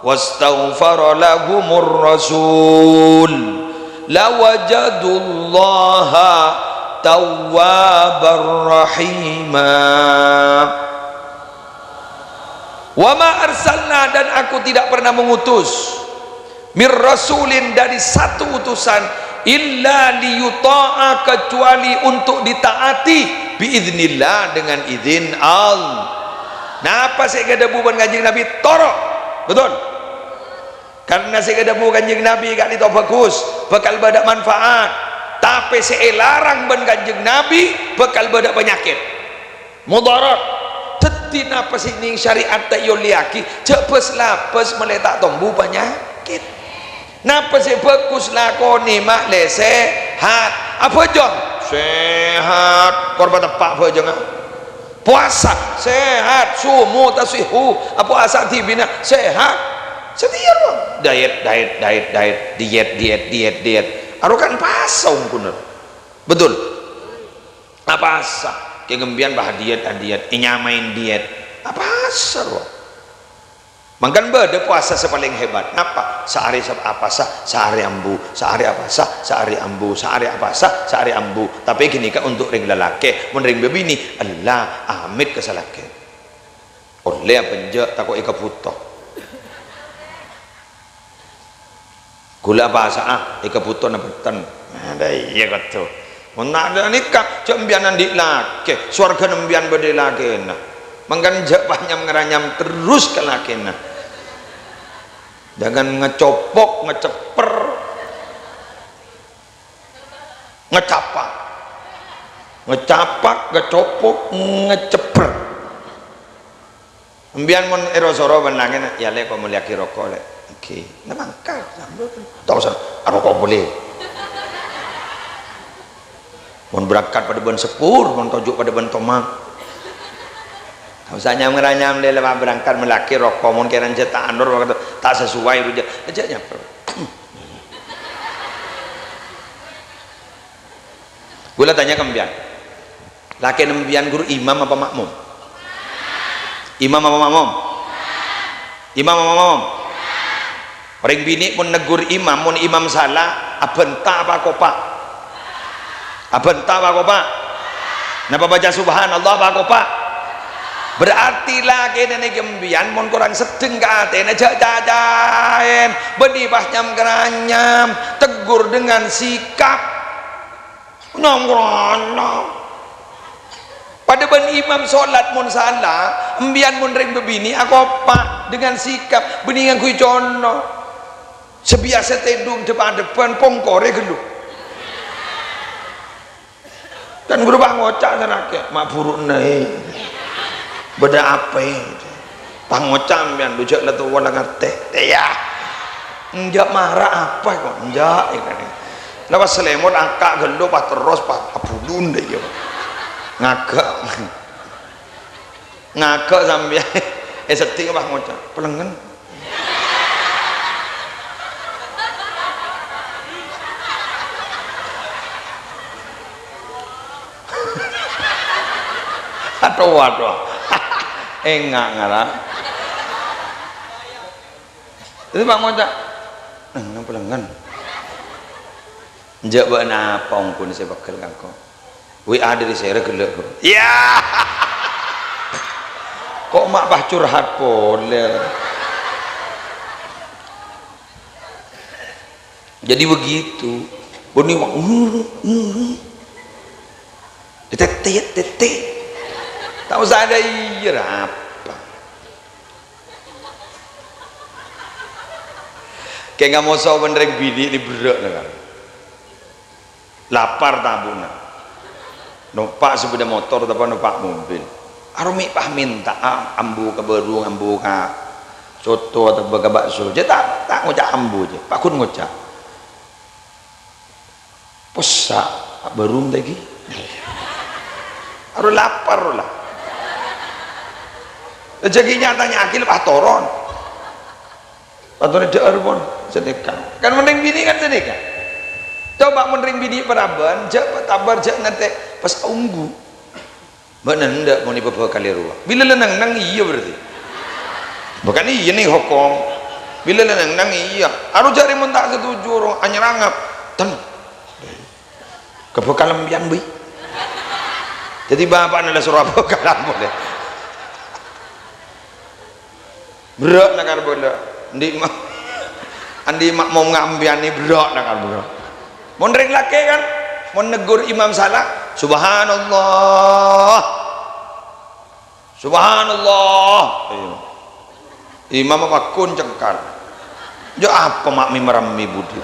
Speaker 1: wastaghfara lahumur rasul lawajadullaha tawwabar rahimah. Wa ma arsalna, dan aku tidak pernah mengutus mir rasulin, dari satu utusan, illa liyuta'a, kecuali untuk ditaati, biiznillah, dengan izin Allah. Napa saya kada buban kanjeng Nabi torok betul, karena saya kada buban kanjeng Nabi gak itu bagus bakal badak manfaat, tapi saya larang ban kanjeng Nabi bakal badak penyakit mudarat. Teti napa sini syariat tak yoliaki cepes lapas meletak tombu penyakit. Napa sih bagus lakoni mak le sehat apa jong sehat korban tepak apa jong puasa sehat sumu tasihu apa asa tibina sehat setia bang diet arukan pasong kuner betul apa asa kegembian bah diet inyamain diet apa asa bang mangkan beda puasa sepaling hebat apa sehari apa sehari ambu sehari apa sehari ambu sehari apa sehari ambu, tapi gini kan untuk ring lelaki mun ring bebini Allah amit kesalake oleh penjak takut ika putok gula bahasa ika putok na beten ada iya kata mun ada nikah cek mbianan di laki surga nembian bede laki nah mangkan jak banyak ngeranyam terus ke laki nah jangan ngecopok, ngeceper, ngecapak, ngecopok, ngeceper. Embian mon erosoro benangin ya le kok meliaki rokok le. Oke, namangkal sambil tahu sah rokok boleh. Mon berangkat pada ben sepur, mon tojuk pada ben tomang. Usahanya ngeranyam dia lepas berangkat melaki rokok mon kira cetak anur waktu tak sesuai rujak aja nyaper. Gula tanya kembian laki nembian guru imam apa makmum? Imam apa makmum? Imam apa makmum? Orang bini pun negur imam, mun imam salah abentah apa kopak? Abentah apa kopak? Napa baca subhanallah apa kopak? Berarti lagi nenek gembian mon kurang sedeng kate aja jajain bedibah nyam keranyam tegur dengan sikap nongkrong pada ben imam solat mon salah embian mon ring bebini aku apa dengan sikap beningan kui cono sebiasa tedung depan pongkore gelu dan guru bang ngocak sanake mak buruk nih beda apa pangocam yang dujak lah tu wala ngarte ya enjak marah apa kok enjak ikan lepas selemot angkat gelo pas terus pas abudun deh ya ngagak sambil seting apa ngocak pelengen aduh enggak ngarah itu bang ngocak pelengan njak buat apa pun saya bakal kako WA dari saya gelek ya kok mak bah curhat boleh jadi begitu boni wang tetet tak usah ada iya apa kayak nggak mau saw bener bini ini berat kan lapar tabuna numpak sepeda motor tapi numpak mobil arumi pah minta ambu ke berung ambu ke soto atau ke bakso je tak ngocak ambu je pak kun ngocak posa berung lagi harus lapar lah rezeki nyatanya akil lepas toron patone deer pun sedekah kan mending bini kan sedekah coba mending bini peraban jak tabar jak ngate pas unggu mana ndak mau dibawa kali ruang bila lenang nang iya berarti bukan iya nih hukum bila lenang nang iya harus cari mun tak setuju orang anyarangap tan kebekalan bian bi jadi bapak nala surah bekalan boleh berat nakar bola andi mak mau ngambian ni berat nakar bola mun ring laki kan mun negur imam salah subhanallah subhanallah imam apa kun cengkar jo apa mak mi merami budi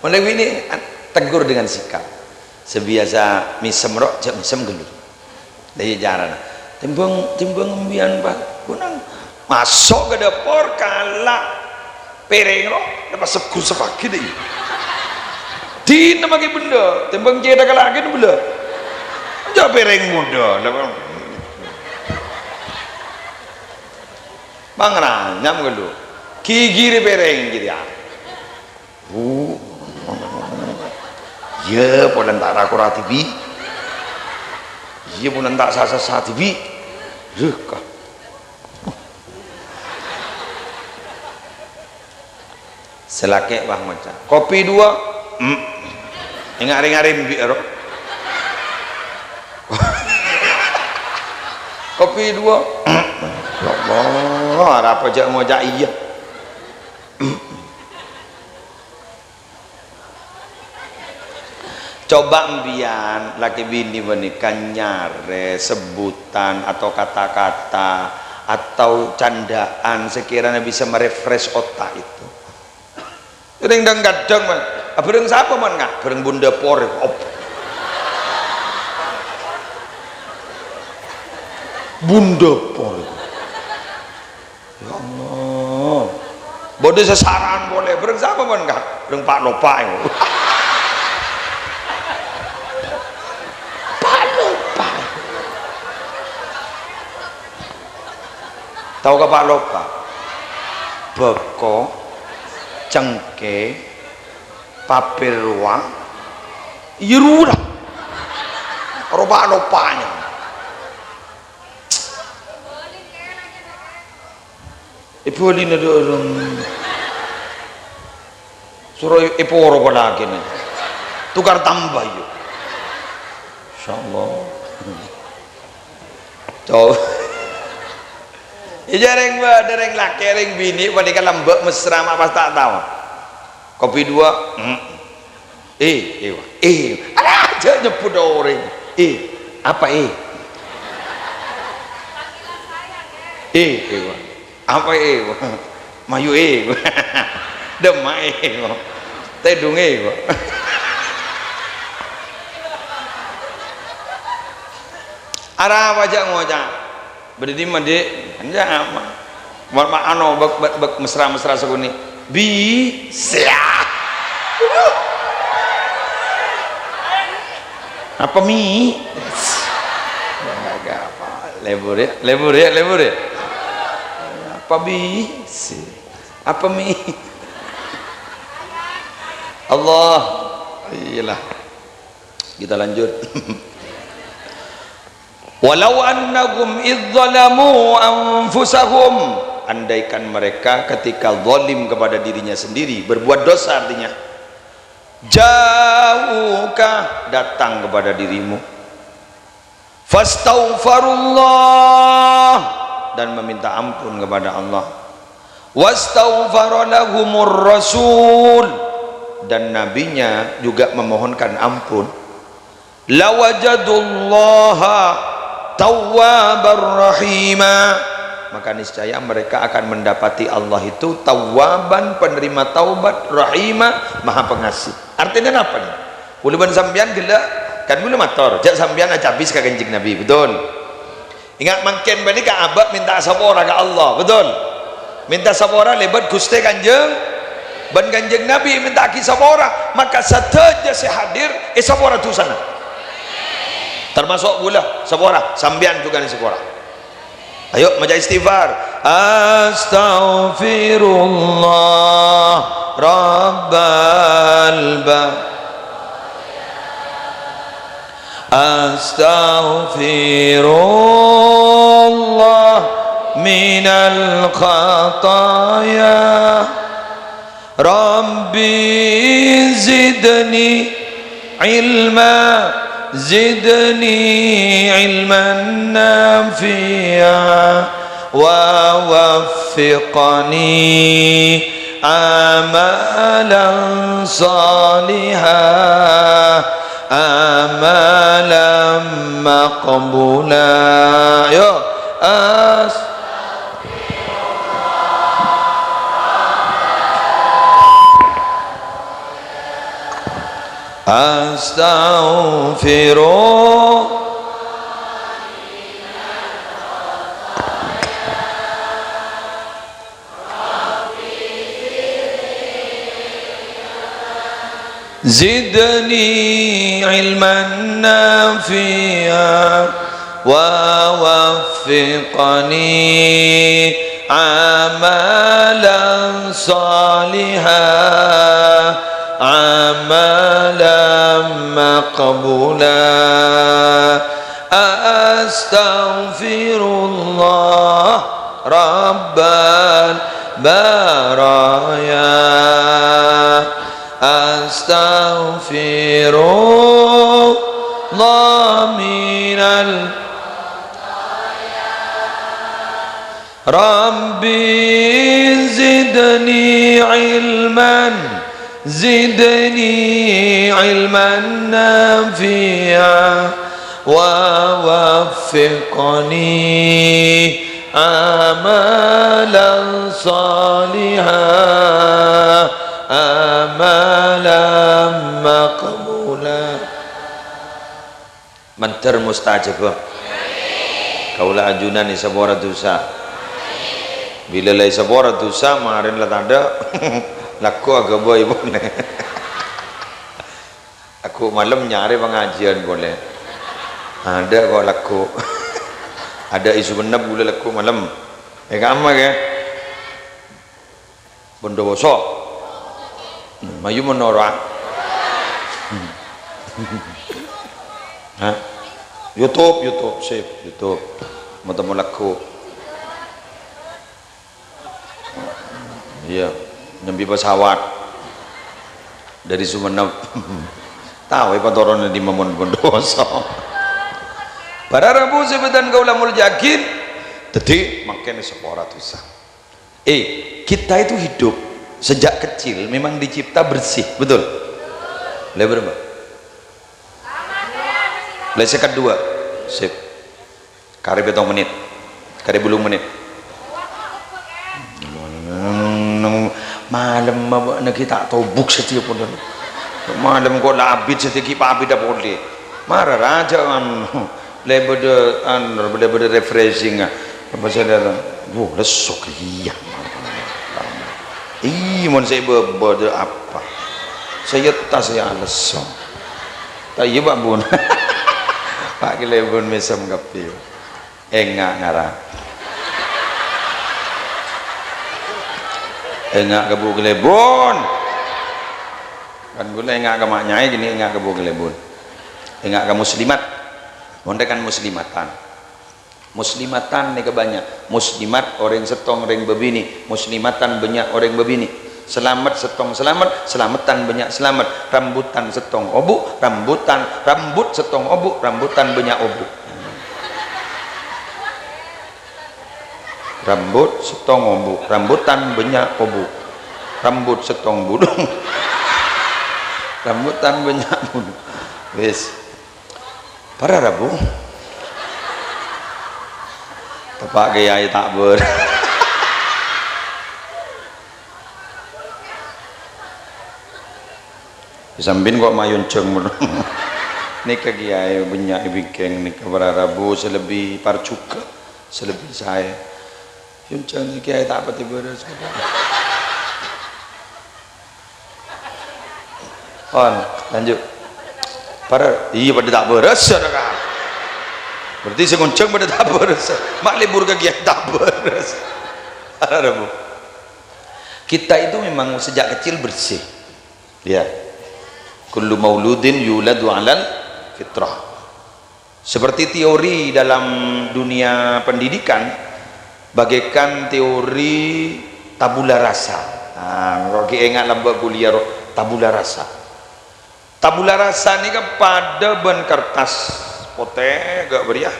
Speaker 1: mulai ini tegur dengan sikap sebiasa misem rok jak misem gelur dari jaran timbang embian pak kunang masuk ke dapur kalah pereng rok dapat seku sepaki deh di nama ke benda timbang jeda kalah lagi benda jak pereng muda bang ranyam gelu kigiri pereng gitu ya ya polan tak rakura TV ya polan tak sasa TV rekah selake bah macam kopi dua ngaring-ngaring biar kopi dua Allah apa jak ngojak iya coba embian laki bini menikah nyare sebutan atau kata-kata atau candaan sekiranya bisa merefresh otak itu ring dang gadang man bereng siapa man nggak bereng bunda por bunda por ya Allah bodoh sesaran boleh bereng siapa man nggak bereng pak lopa tahu ke Pak Lopa beko cengke papir ruang irulah orang Pak Lopanya ibu alin ada orang suruh ibu orang lagi nih tukar tambah yuk insyaallah coba jareng ba dereng laki dereng bini wanita lembek mesra mak pas tak tahu kopi dua ada aja nyebut orang apa apa mayu demak tedung arah wajah ngojak berarti mandi anja apa warna ano bek mesra seguni bisa apa mi agak apa lebur ya apa bisa apa mi Allah iyalah kita lanjut walau annahum idzalamu anfusahum andaikan mereka ketika zalim kepada dirinya sendiri berbuat dosa artinya jauhkah datang kepada dirimu fastaghfirullah dan meminta ampun kepada Allah wastaghfara lahumur rasul dan nabinya juga memohonkan ampun lawajadullaha tawwabar rahima maka niscaya mereka akan mendapati Allah itu tawwaban penerima taubat rahima maha pengasih artinya apa nih uluban sambian gila kan mula motor jak sambian aja habis ke kencing Nabi betul ingat makin bani ka abak minta sabora ke Allah betul minta sabora lebat guste kanjeng ban kanjeng Nabi minta ki sabora maka saja saya hadir sabora tu sana termasuk pula seporah sambian juga di seporah. Ayo maca istighfar. Astaghfirullah rabbal astaghfirullah minal khataya rabbi zidni ilma zidni ilman nafi'a wa waffiqni amalan salihah amalan maqbula. Yo astaghfirullah zidni ilman nafi'a wa waffiqni amalan salihah amalan maqbula. Astaghfirullah rabbal baraya astaghfirullah minal rabbi zidni ilman zidni ilman nafi'a wa waffiqni amalan salihah amalan maqbula. Mantar mustajab. Kaula ajunan ni sabora dosa. Bila lay sabora dosa marin la tanda laku agak boy boleh. Aku malam nyari pengajian boleh. Ada kok laku. Ada isu benab boleh laku malam. Kamu ke? Bondowoso. Mayu menora. YouTube, save YouTube. Mau temu laku. Iya, nyambi pesawat dari Sumeneb. Tahu apa turunnya di Mamon Bondowoso. Para Rabu sebutan kaulamul yakin. Jadi makin sepora dosa. Kita itu hidup sejak kecil memang dicipta bersih, betul? Lebar mbak. Lesson kedua, sip. Kari betong menit, kari belum menit. Malam nak kita tahu buk setiap pun. Malam kau labit setiap abid dah boleh. Marah raja kan, lebih refreshing. Apa saya dah, lesok iya. Mon saya berbuat apa? Saya tak saya lesok. Tak iya pak bun. Pak kilebun mesam kapi. Enggak ngarang. Enggak kebu kilebun. Kan gula enggak ke maknyai gini enggak kebu kilebun. Enggak ke muslimat. Monde kan muslimatan. Muslimatan ni kebanyak. Muslimat orang setong orang bebini. Muslimatan banyak orang bebini. Selamat setong selamat, selamatan banyak selamat. Rambutan setong obu, rambut setong obu, rambutan banyak obu. Rambut setong obu, rambutan banyak obu. Rambut setong budung, rambutan banyak budung. Wes, para Rabu, tepak gaya tak ber. Sambin kok mayun ceng mun. Nika kiai banyak bikeng nika para Rabu selebih parcuka selebih saya. Yun ceng kiai tak pati beres. On lanjut. Para iya pada tak beres sedekah. berarti sengonceng pada tak beres mak libur kegiatan tak beres. Kita itu memang sejak kecil bersih ya, kullu mauludin yuladu alal fitrah. Seperti teori dalam dunia pendidikan bagaikan teori tabula rasa. Kalau kita ingat lambak kuliah tabula rasa. Tabula rasa ni kan pada ban kertas putih gak beriah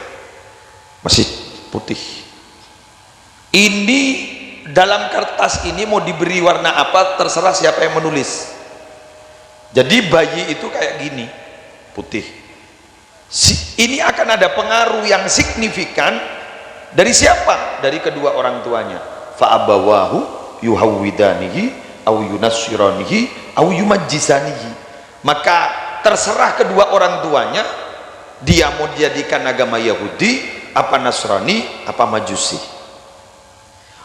Speaker 1: masih putih. Ini dalam kertas ini mau diberi warna apa terserah siapa yang menulis. Jadi bayi itu kayak gini putih. Ini akan ada pengaruh yang signifikan dari siapa? Dari kedua orang tuanya. Fa abawahu yuhawwidanihi au yunassiranihi au yumajjisanihi. Maka terserah kedua orang tuanya, dia mau dijadikan agama Yahudi apa Nasrani apa Majusi.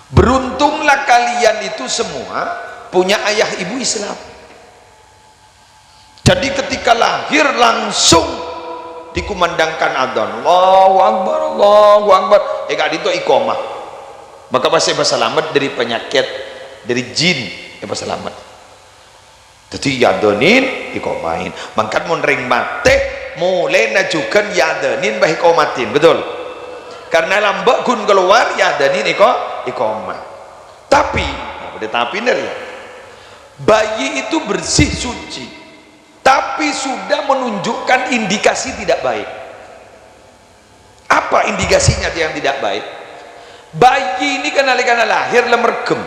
Speaker 1: Beruntunglah kalian itu semua punya ayah ibu Islam. Jadi ketika lahir langsung dikumandangkan adzan, Allahu Akbar, Allahu Akbar. Gak itu iqamah. Maka pasti selamat dari penyakit, dari jin yang selamat. Jadi yadonin ikomain, mangkat mun ring mate mulai najukan yadonin bah ikomatin, betul? Karena lambak kun keluar yadonin ikomah. Tapi, tapi ya, bayi itu bersih suci, tapi sudah menunjukkan indikasi tidak baik. Apa indikasinya yang tidak baik? Bayi ini karena lahir mergem,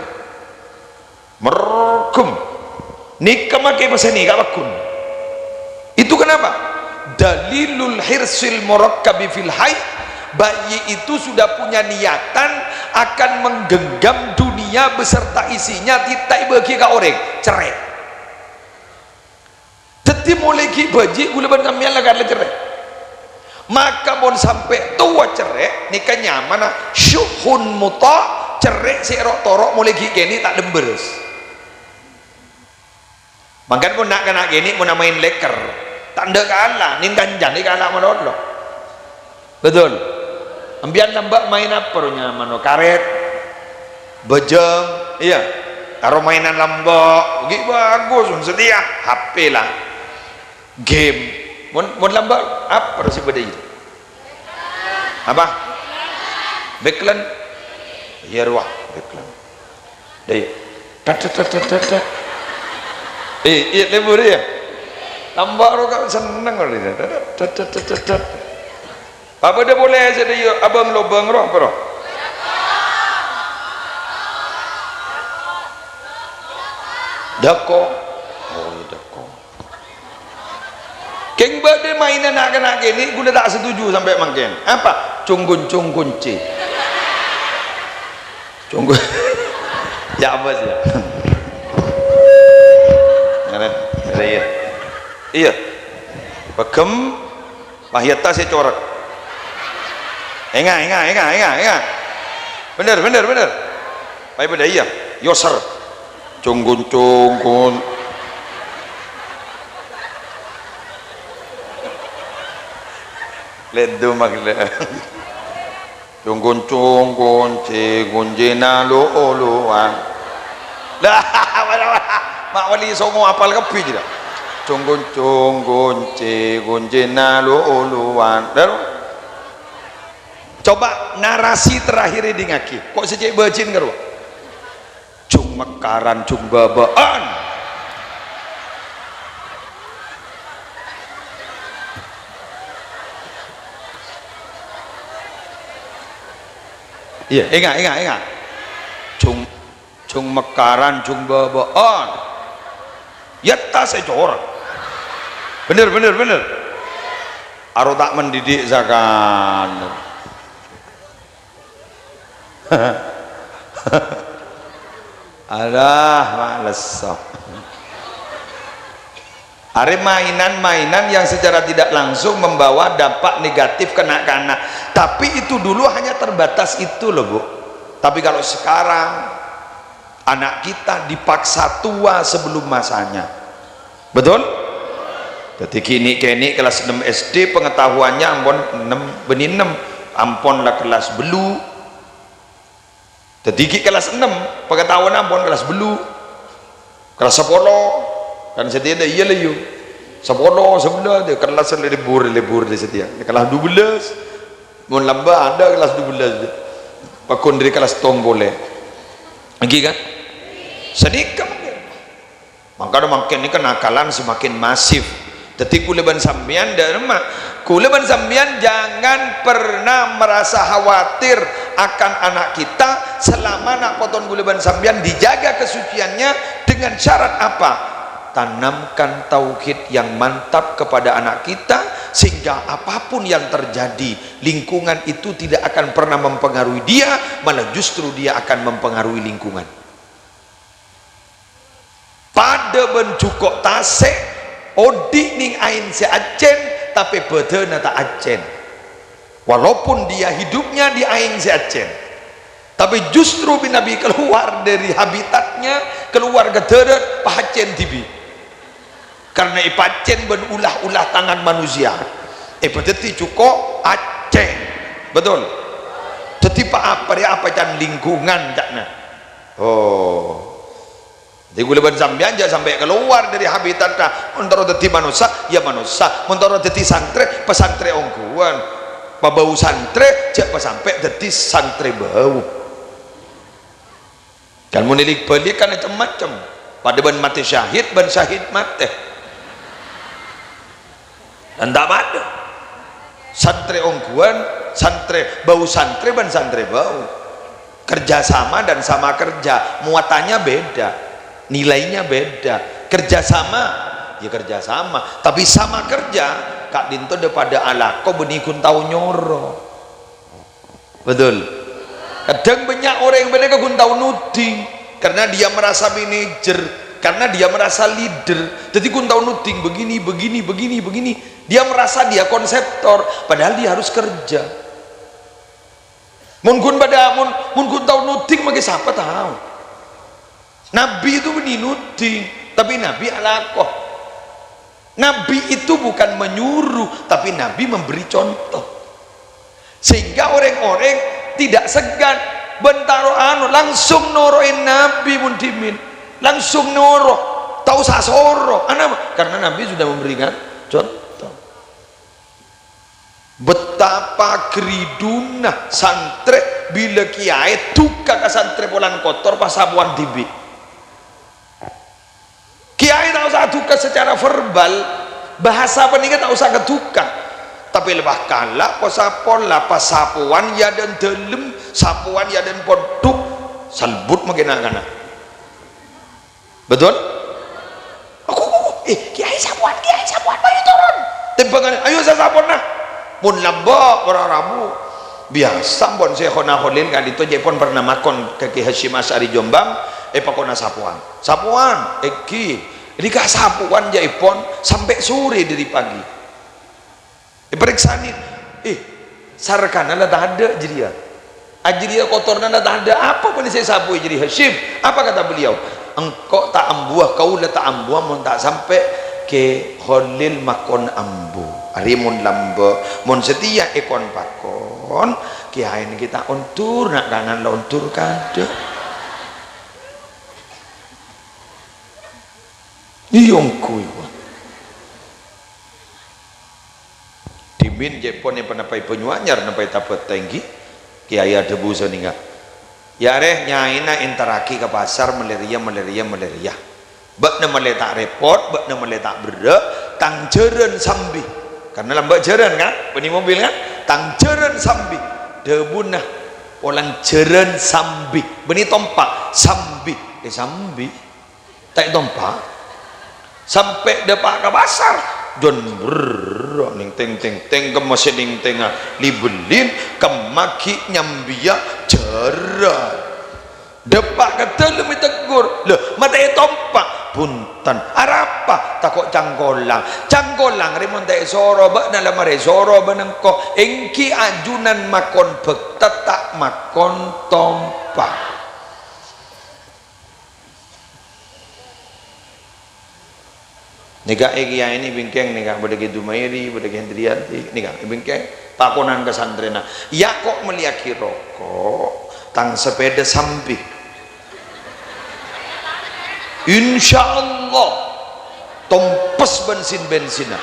Speaker 1: nikah makai bahasa nikah bakun. Itu kenapa? Dalilul hirsil murakkabi fil hayy. Bayi itu sudah punya niatan akan menggenggam dunia beserta isinya, tidak bagi ke orang cerai. Jadi mulai ki baji gula ban kamian lagar cerai. Maka bon sampai tua cerai nikah nyaman syuhun muta cerai serok torok mulai ki kini tak demberes. Mangkan pun nak kena gini mau namain leker tanda kalah nin kanjan ni kalah menolak, betul. Ambian nambah main apa nyaman karet bejeng iya karo mainan lambak gitu bagus setia HP lah game mun lambak apa sih beda itu apa backland iya ruah backland dari tat iya lebur ya tambah orang seneng kali ini apa dia boleh jadi abang lobang roh apa roh dako oh dako keng bade mainan anak-anak ini guna tak setuju sampai makin apa cunggun c cunggun ya apa sih ya iya begem mahyata saya corak enggak bener baik beda iya yoser cunggun ledu magle cunggun cigunjina luan dah mak wali songo apal kepi tidak cunggun cigunjina luan lalu coba narasi terakhir di ngaki kok sejak bajin karo cung mekaran cung babaan iya ingat cung mekaran cung babaan ya tas ecor bener aro tak mendidik zakan alah males ada mainan-mainan yang secara tidak langsung membawa dampak negatif kena anak, tapi itu dulu hanya terbatas itu loh Bu. Tapi kalau sekarang anak kita dipaksa tua sebelum masanya, betul? Jadi kini kelas 6 SD pengetahuannya ampun 6 benih 6 ampun lah kelas belu. Jadi kelas 6 pengetahuan ampun kelas belu. Kelas 10 kan setia ada iya lah yuk 10 11 dia kelas lebur dia setia kelas 12 mau lambah ada kelas 12 pakun dari kelas tong boleh lagi kan sedikit maka makin ini kenakalan semakin masif. Jadi kuleban sambian dan emak kuleban sambian jangan pernah merasa khawatir akan anak kita selama nak poton kuleban sambian dijaga kesuciannya dengan syarat apa? Tanamkan tauhid yang mantap kepada anak kita sehingga apapun yang terjadi lingkungan itu tidak akan pernah mempengaruhi dia, malah justru dia akan mempengaruhi lingkungan. Pada bencukok tasek odik ning ain se acen tapi bedena tak acen walaupun dia hidupnya di ain se acen tapi justru bin Nabi keluar dari habitatnya keluar ke darat pahacen tibi karena ipacen berulah-ulah tangan manusia berarti cukup acen betul jadi apa can lingkungan cakna oh jadi kuleban sambian aja sampai keluar dari habitatnya mentoro dadi manusia ya manusia mentoro dadi santre pesantre ongkuan pabau santre jak sampai dadi santre bau kan menilik balik kan macam-macam pada ban mati syahid ban syahid mati dan tak ada santre ongkuan santre bau santre ban santre bau kerjasama dan sama kerja muatannya beda nilainya beda kerjasama ya kerjasama tapi sama kerja kak dinto daripada alako benikun tahu nyoro betul kadang banyak orang yang mereka kun tahu nuding karena dia merasa manajer karena dia merasa leader jadi kun tahu nuding begini dia merasa dia konseptor padahal dia harus kerja mun kun tahu nuding bagi siapa tahu Nabi itu menuding tapi Nabi alakoh Nabi itu bukan menyuruh tapi Nabi memberi contoh sehingga orang-orang tidak segan bentaro langsung noroin Nabi mundimin langsung noroh tahu sasoro karena Nabi sudah memberikan contoh betapa keriduna santre bila kiai tukang santre polan kotor pasabuan tibi kiai tak usah tukar secara verbal bahasa penikah tak usah ketukar tapi lebah kalah pasapon lah pasapuan ya dan dalam sapuan ya dan poduk salbut makin anak betul aku kiai sapuan ayo turun timbangan ayo saya sapuan nah mun lambak orang rabu biasa pun saya khona kholin kan itu jepon pernah makon ke Ki Hasyim Asy'ari Jombang pakona sapuan ini kah sapuan jaipon sampai sore dari pagi periksain sarkana lah tak ada jadi ya kotornya lah tak ada apa pun saya sapu jadi Hasyim apa kata beliau engkau tak ambuah kau lah tak ambuah mun tak sampai ke kholil makon ambu harimun lambo mun setia ekon pakon kiai kita untur nak kangen lah untur kada iyongku dimin jepon yang penapai penyuanyar napai tapat tinggi kiai ada busa nih ya reh nyaina interaki ke pasar malaria bak nama letak repot bak nama letak berak tang jeren sambi karena lambat jeren kan beni mobil kan tang jeren sambi debunah orang jeren sambi beni tompak sambi sambi tak tompak sampai depak ke pasar don brrrr ning teng ke mesin ning tengah libelin kemaki nyambia jerat depak ke dalam tegur loh mata tompak punten arapa takut cangkolang remon tak soro bak dalam mare soro benengko engki ajunan makon bekta tak makon tompak Nika kiai ini bingkeng nika badagi Dumairi, badagi Hendriyanti, nika bingkeng pakonan kesantrena. Ya kok meliaki rokok, tang sepeda sampi. Insya Allah tompes bensin-bensinnya.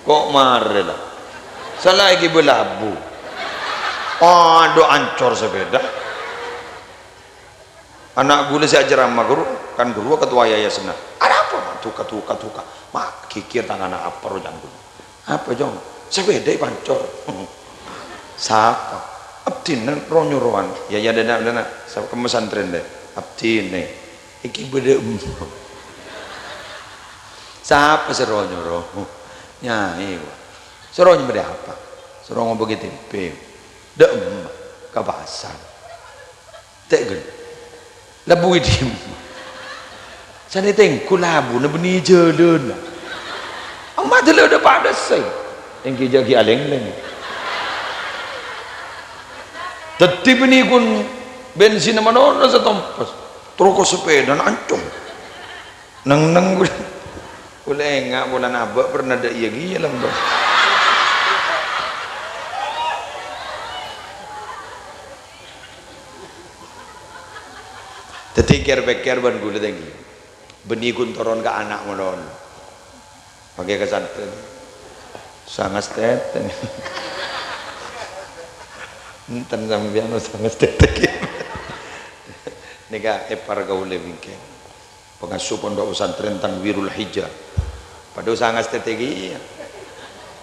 Speaker 1: Kok marah lah? Salah lagi belabu. Aduh ancor sepeda. Anak gula saya ajar sama guru, kan guru ketua yayasan. Ada apa? Tuka. Mak kikir tangan apa rojang guru? Apa jong? Sepeda pancor. Siapa? Abdin ronyoruan. Ya dana. Saya kemesan tren deh. Abdin nih. Iki beda. Siapa seronyoro? Nyai. Seronyo beda apa? Seronyo begitu tempe. Dek kabasan. Tek gen. Labu idim. Sana tengku labu na beni jalan. Amat dulu udah pada say. Tengki jagi aleng-leng. Teti beni kun bensin na manono sa tompas. Troko sepeda na ancong. Nang boleh enggak boleh nabak pernah ada iya gila mbak. Tetikir-pikir ban gula tinggi benih kuntoron ke anak melon pakai kesantren sangat teten enten sama biano sangat teten nega epar gaule bingke pengasuh pondok pesantren Tanwirul Hijjah pada sangat strategi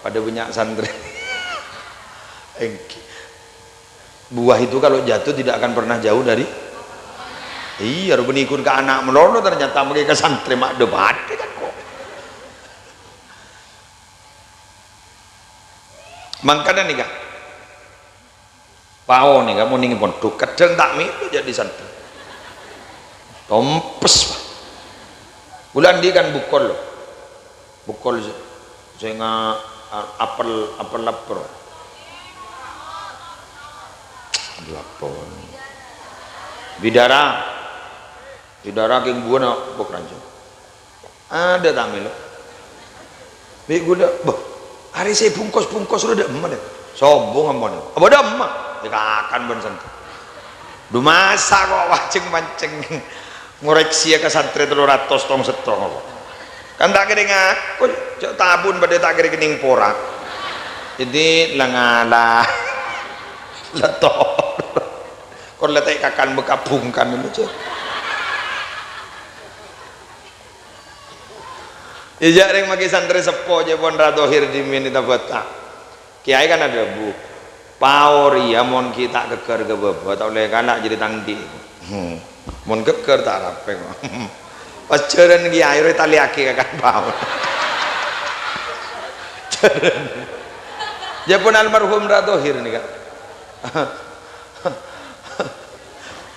Speaker 1: pada banyak santri buah itu kalau jatuh tidak akan pernah jauh dari iya benikun ke anak melono ternyata mereka santri mak debat kan kok makanya nih kak pao nih kamu ningin pondok kadang tak itu jadi santri tompes pak bulan dia kan bukol sehingga apel lapar bidara keng gua nak bok ranjang ada tamil be gua dah bah hari saya bungkus sudah dah emak deh sombong aman apa dah emak dikakan ban santri du masa kok wancing ngoreksi ke santri 300 tong setong apa kan tak kira ngaku cok tabun pada tak kira kening porak jadi lengalah letok kon letek kakan bekabungkan dulu cok ijak ring maki santri sepo je pon radohir di mini tabata kiai kan ada bu pauri ya mon kita keker ke bebo atau le kanak jadi tangdi mon keker tak rape pas ceren kiai re taliaki kan bau ceren je pun almarhum radohir nih kan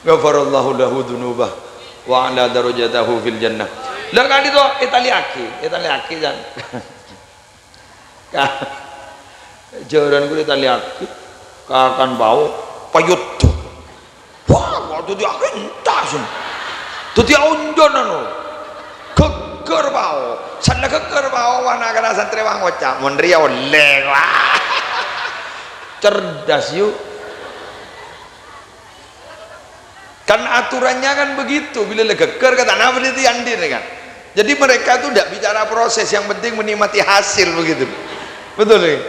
Speaker 1: ghafarallahu lahu dzunubah wa ala darajatahu fil jannah lah kan itu italiaki kan jaran gue italiaki kakan bau payut wah waktu dia entah sih tuh dia unjonan lo keker bau sana keker bau warna kena santri wang ngocak monria oleh wah cerdas yuk kan aturannya kan begitu bila legeker kata nah berarti andir kan jadi mereka tuh tidak bicara proses yang penting menikmati hasil begitu betul nih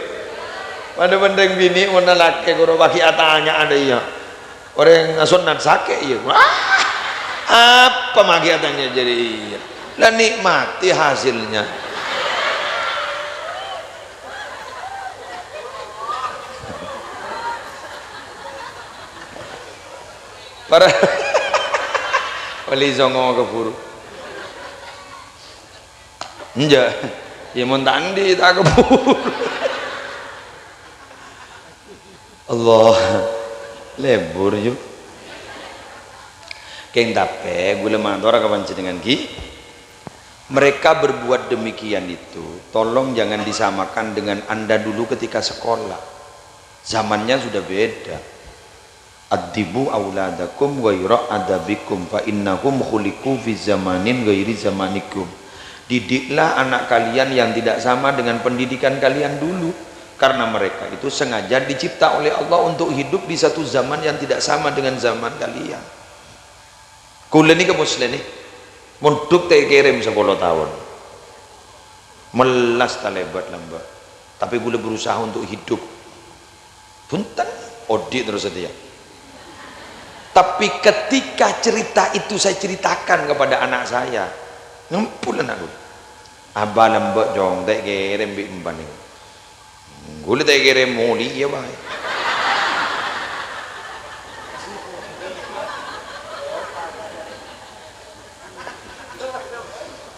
Speaker 1: pada bendeng bini mana laki kalau bagi atanya ada iya orang sunat sakit iya apa magi atanya jadi iya lah nikmati hasilnya para wali zongo keburu enggak ya mau tandi tak keburu Allah lebur yuk keng tape gula mantora kapanci dengan ki mereka berbuat demikian itu tolong jangan disamakan dengan anda dulu ketika sekolah zamannya sudah beda Addibu auladakum ghaira adabikum fa innahum khuliqu fi zamanin ghairi zamanikum. Didiklah anak kalian yang tidak sama dengan pendidikan kalian dulu, karena mereka itu sengaja dicipta oleh Allah untuk hidup di satu zaman yang tidak sama dengan zaman kalian. Kula niki muslim nih munduk tak kirim 10 tahun melas talebat lambat, tapi kula berusaha untuk hidup punten odi terus saja. Tapi ketika cerita itu saya ceritakan kepada anak saya, ngempul anak gue, abah lembek jong tak kirim bi emban ini, gue tak kirim muli ya bah.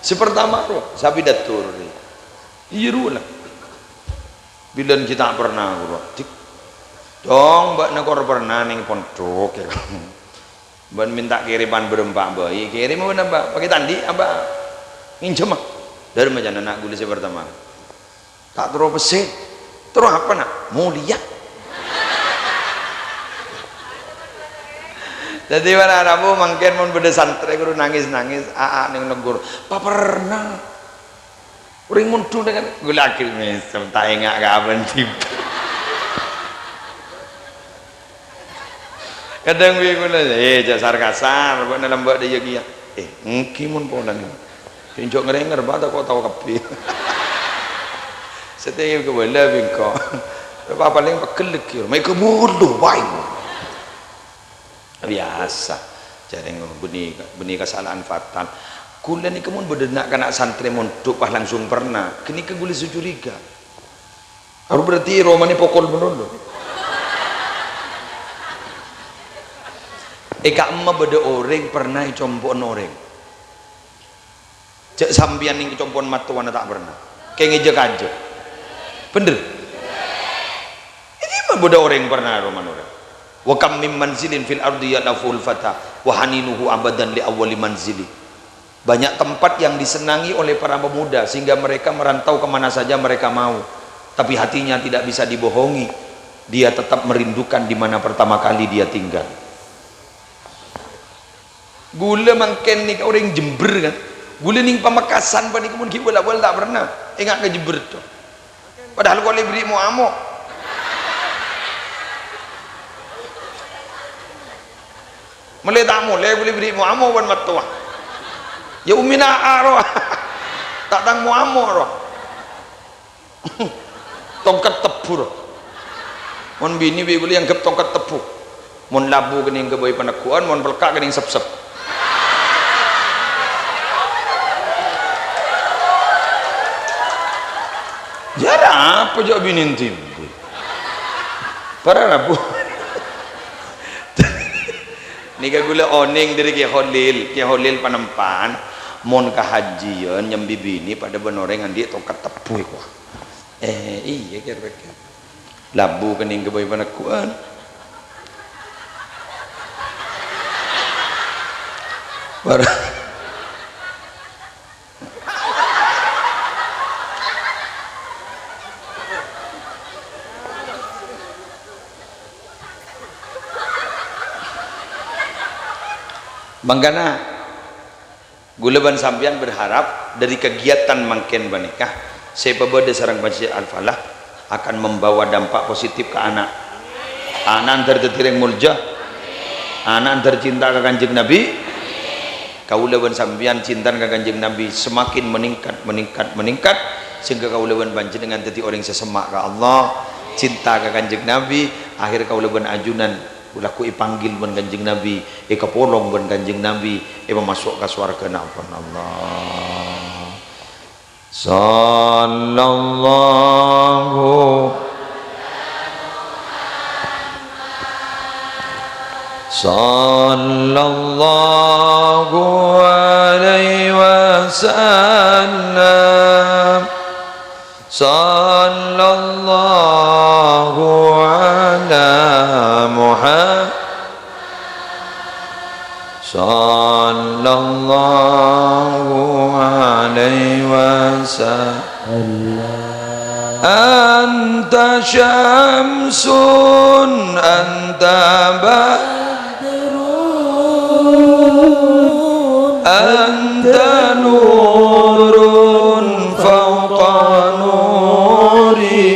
Speaker 1: Sepertama roh, sapi datur ni, iya lah. Bila kita pernah roh, dong mbak negor pernah neng pondok ya. Ban minta kiriman berempat bayi, kirim mana mbak? Pakai tandi apa? Minjem mah. Dari macam anak gula pertama. Tak terus peset, terus apa nak? Mulia. Jadi mana anakmu mungkin mau beda santri guru nangis neng negur. Pak pernah. Uring mundur dengan gula akhir mesem tak ingat kapan tiba. Kadang bingung lah, jasar kasar, buat dalam buat dia kia. Mungkin pola ni. Tunjuk ngerenger, bata kau tahu kapi. Setiap kebela bingkau. Apa paling pakelek kira, mereka bodoh baik. Biasa. Jadi benih kesalahan fatal. Kula ni kemun berdenak kena santri mondok pas langsung pernah. Kini ke gula sujuriga. Harus berarti romani pokol menunduk. Eka emma beda orang pernah compon orang. Cek sampian ning compon matuan tak pernah. Kayak ngejek aja. Bener. Ini mah beda orang pernah roman orang. Wa kam mim manzilin fil ardi yanaful fata wa haninuhu abadan li awwali manzili. Banyak tempat yang disenangi oleh para pemuda sehingga mereka merantau kemana saja mereka mau. Tapi hatinya tidak bisa dibohongi. Dia tetap merindukan di mana pertama kali dia tinggal. Gula mangken ni orang Jember kan, gula ning Pamekasan pani kemun bola tak pernah ingat ke Jember tu. Padahal kau boleh beri muamok. Mulai tak mulai boleh beri muamok ban matua. Ya umina arwah. Tak tang muamok roh. Tongkat tebu roh. Mon bini boleh anggap tongkat tebu. Mon labu kening ke boy panakuan, mon pelkak kening sep-sep. Jara apa jawab binin timbul para rabu nika gula oning dari Ki Holil Panempan mon kahajian nyambi bini pada benorengan dia tongkat tepu kok iya kira-kira labu kening keboy panakuan para Bangkana gulaban sampian berharap dari kegiatan mangken banikah sebab sarang Masjid Al-Falah akan membawa dampak positif ke anak tertiring mulja, anak tercinta ke Kanjeng Nabi. Kaulaban sampian cinta ke Kanjeng Nabi semakin meningkat sehingga kaulaban panjenengan dadi orang sesemak ke Allah, cinta ke Kanjeng Nabi, akhir kaulaban ajunan ulaku ipanggil ban Kanjeng Nabi, kapolong ban Kanjeng Nabi, masuk ke swarga nafan Allah. Sallallahu alaihi wasallam. Sallallahu ala Muhammad. Sallallahu alaihi wasallam. Anta anta syamsun anta badrun anta nurun fawqa nuri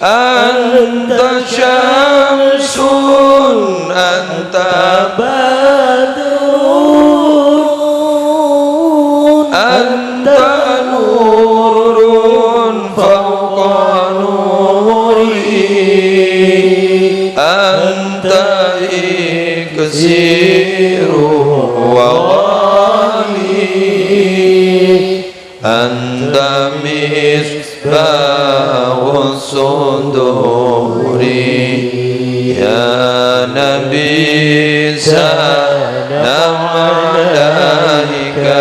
Speaker 1: anta syamsun anta badrun anta nurun fawqa nuri anta iksiru wa ghali anta misbahu suduri ya nabi salam alaika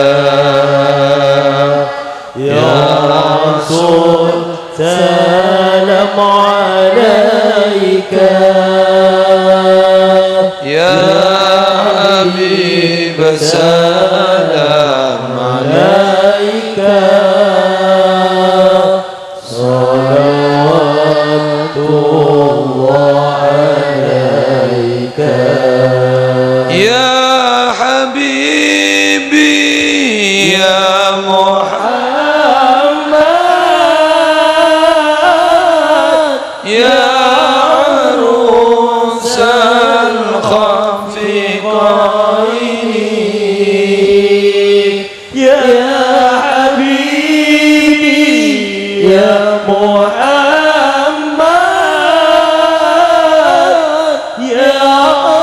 Speaker 1: ya rasul salam alaika ya habib salam alaika salawatullah alaika ya habibi ya Muhammad ya arusal khafiqaini ya habibi ya Muhammad ya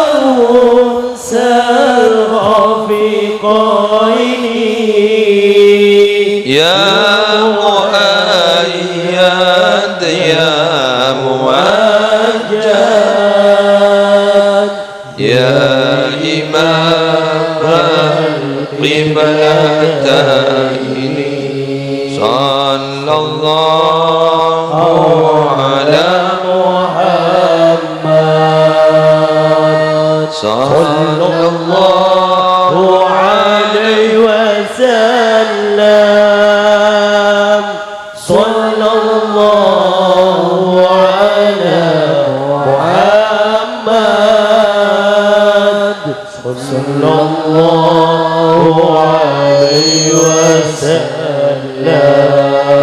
Speaker 1: arusal khafiqaini ya muayyad ya muwajjad ya imam al-qiblataini sallallahu ala Muhammad sallallahu alaihi wasallam sallallahu ala Muhammad sallallahu alaihi wasallam.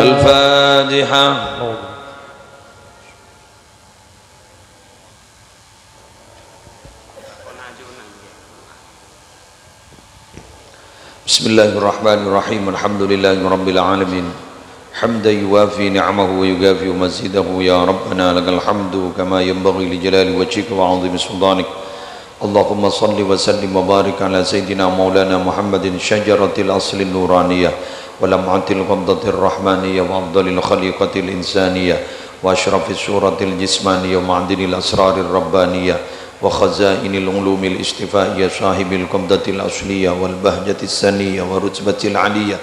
Speaker 1: Al-Fatihah. Bismillahirrahmanirrahim. Alhamdulillahi rabbil alamin. Hamdan yuwafi ni'amahu wa yukafi mazidahu ya rabbana lakal hamdu kama yanbaghi li jalali wajhika wa 'azimi sultanik. Allahumma salli wa sallim wa barik ala sayyidina maulana Muhammadin syajaratil asli nuraniyah wa lam'atil qabdatir rahmaniyah wa afdalil khaliqatil insaniyah wa asyrafis suratil jismaniyah wa ma'dinil asrarir rabbaniyah wa khazainil ulumil istifaiyah sahibil qabdatil asliyah wal bahjatis saniyah wa rutbatil aliyah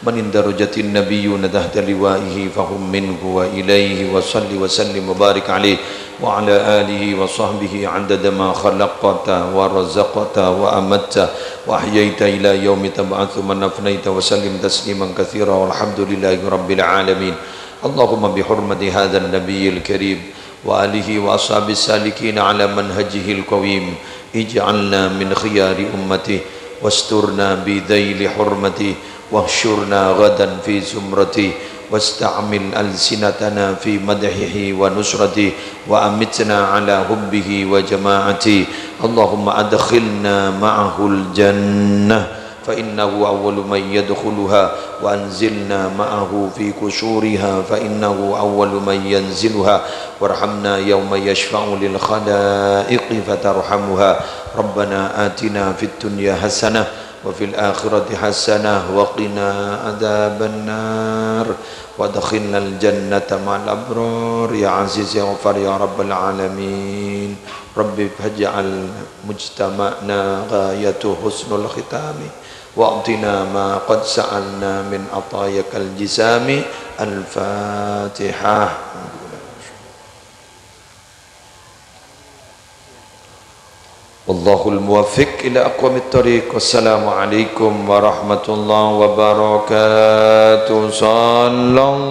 Speaker 1: man indarajatin nabiyyuna tahta liwaihi fahum minhu wa ilaihi wa salli wa sallim wa barik alaihi wa ala alihi wa sahbihi adada ma khalaqta wa razaqta wa amatta wa ahyaita ila yaumi tab'atsu man afnaita wa sallim tasliman katsira walhamdulillahi rabbil alamin. Allahumma bihurmati hadzal nabiyil karim wa alihi wa ashabis salikin ala manhajihil qawim ij'alna min khiyari ummati wasturna bidhaili hurmati wahsyurna ghadan fi zumrati wasta'mil alsinatana fi madhihi wa nusrati wa amitna ala hubbihi wa jama'ati. Allahumma adkhilna ma'ahul jannah fa innahu awwalu man yadkhuluha wa anzilna ma'ahu fi kushuriha fa innahu awwalu man yanziluha warhamna yawma yashfa'u lil khalaiqi fatarhamuha. Rabbana atina fid dunya hasanah wa fil akhirati hasanah wa qina adzaban nar wa adkhilnal jannata ma'al abrar ya aziz ya ghafar ya rabbal alamin. Rabbi faj'al mujtama'na ghayatu husnul khitami wa'tina ma qad sa'alna min atayakal jisami. Al-Fatihah. Wallahul muwaffiq ila aqwamit thariq. Wassalamu alaikum warahmatullahi wabarakatuh. Sallallahu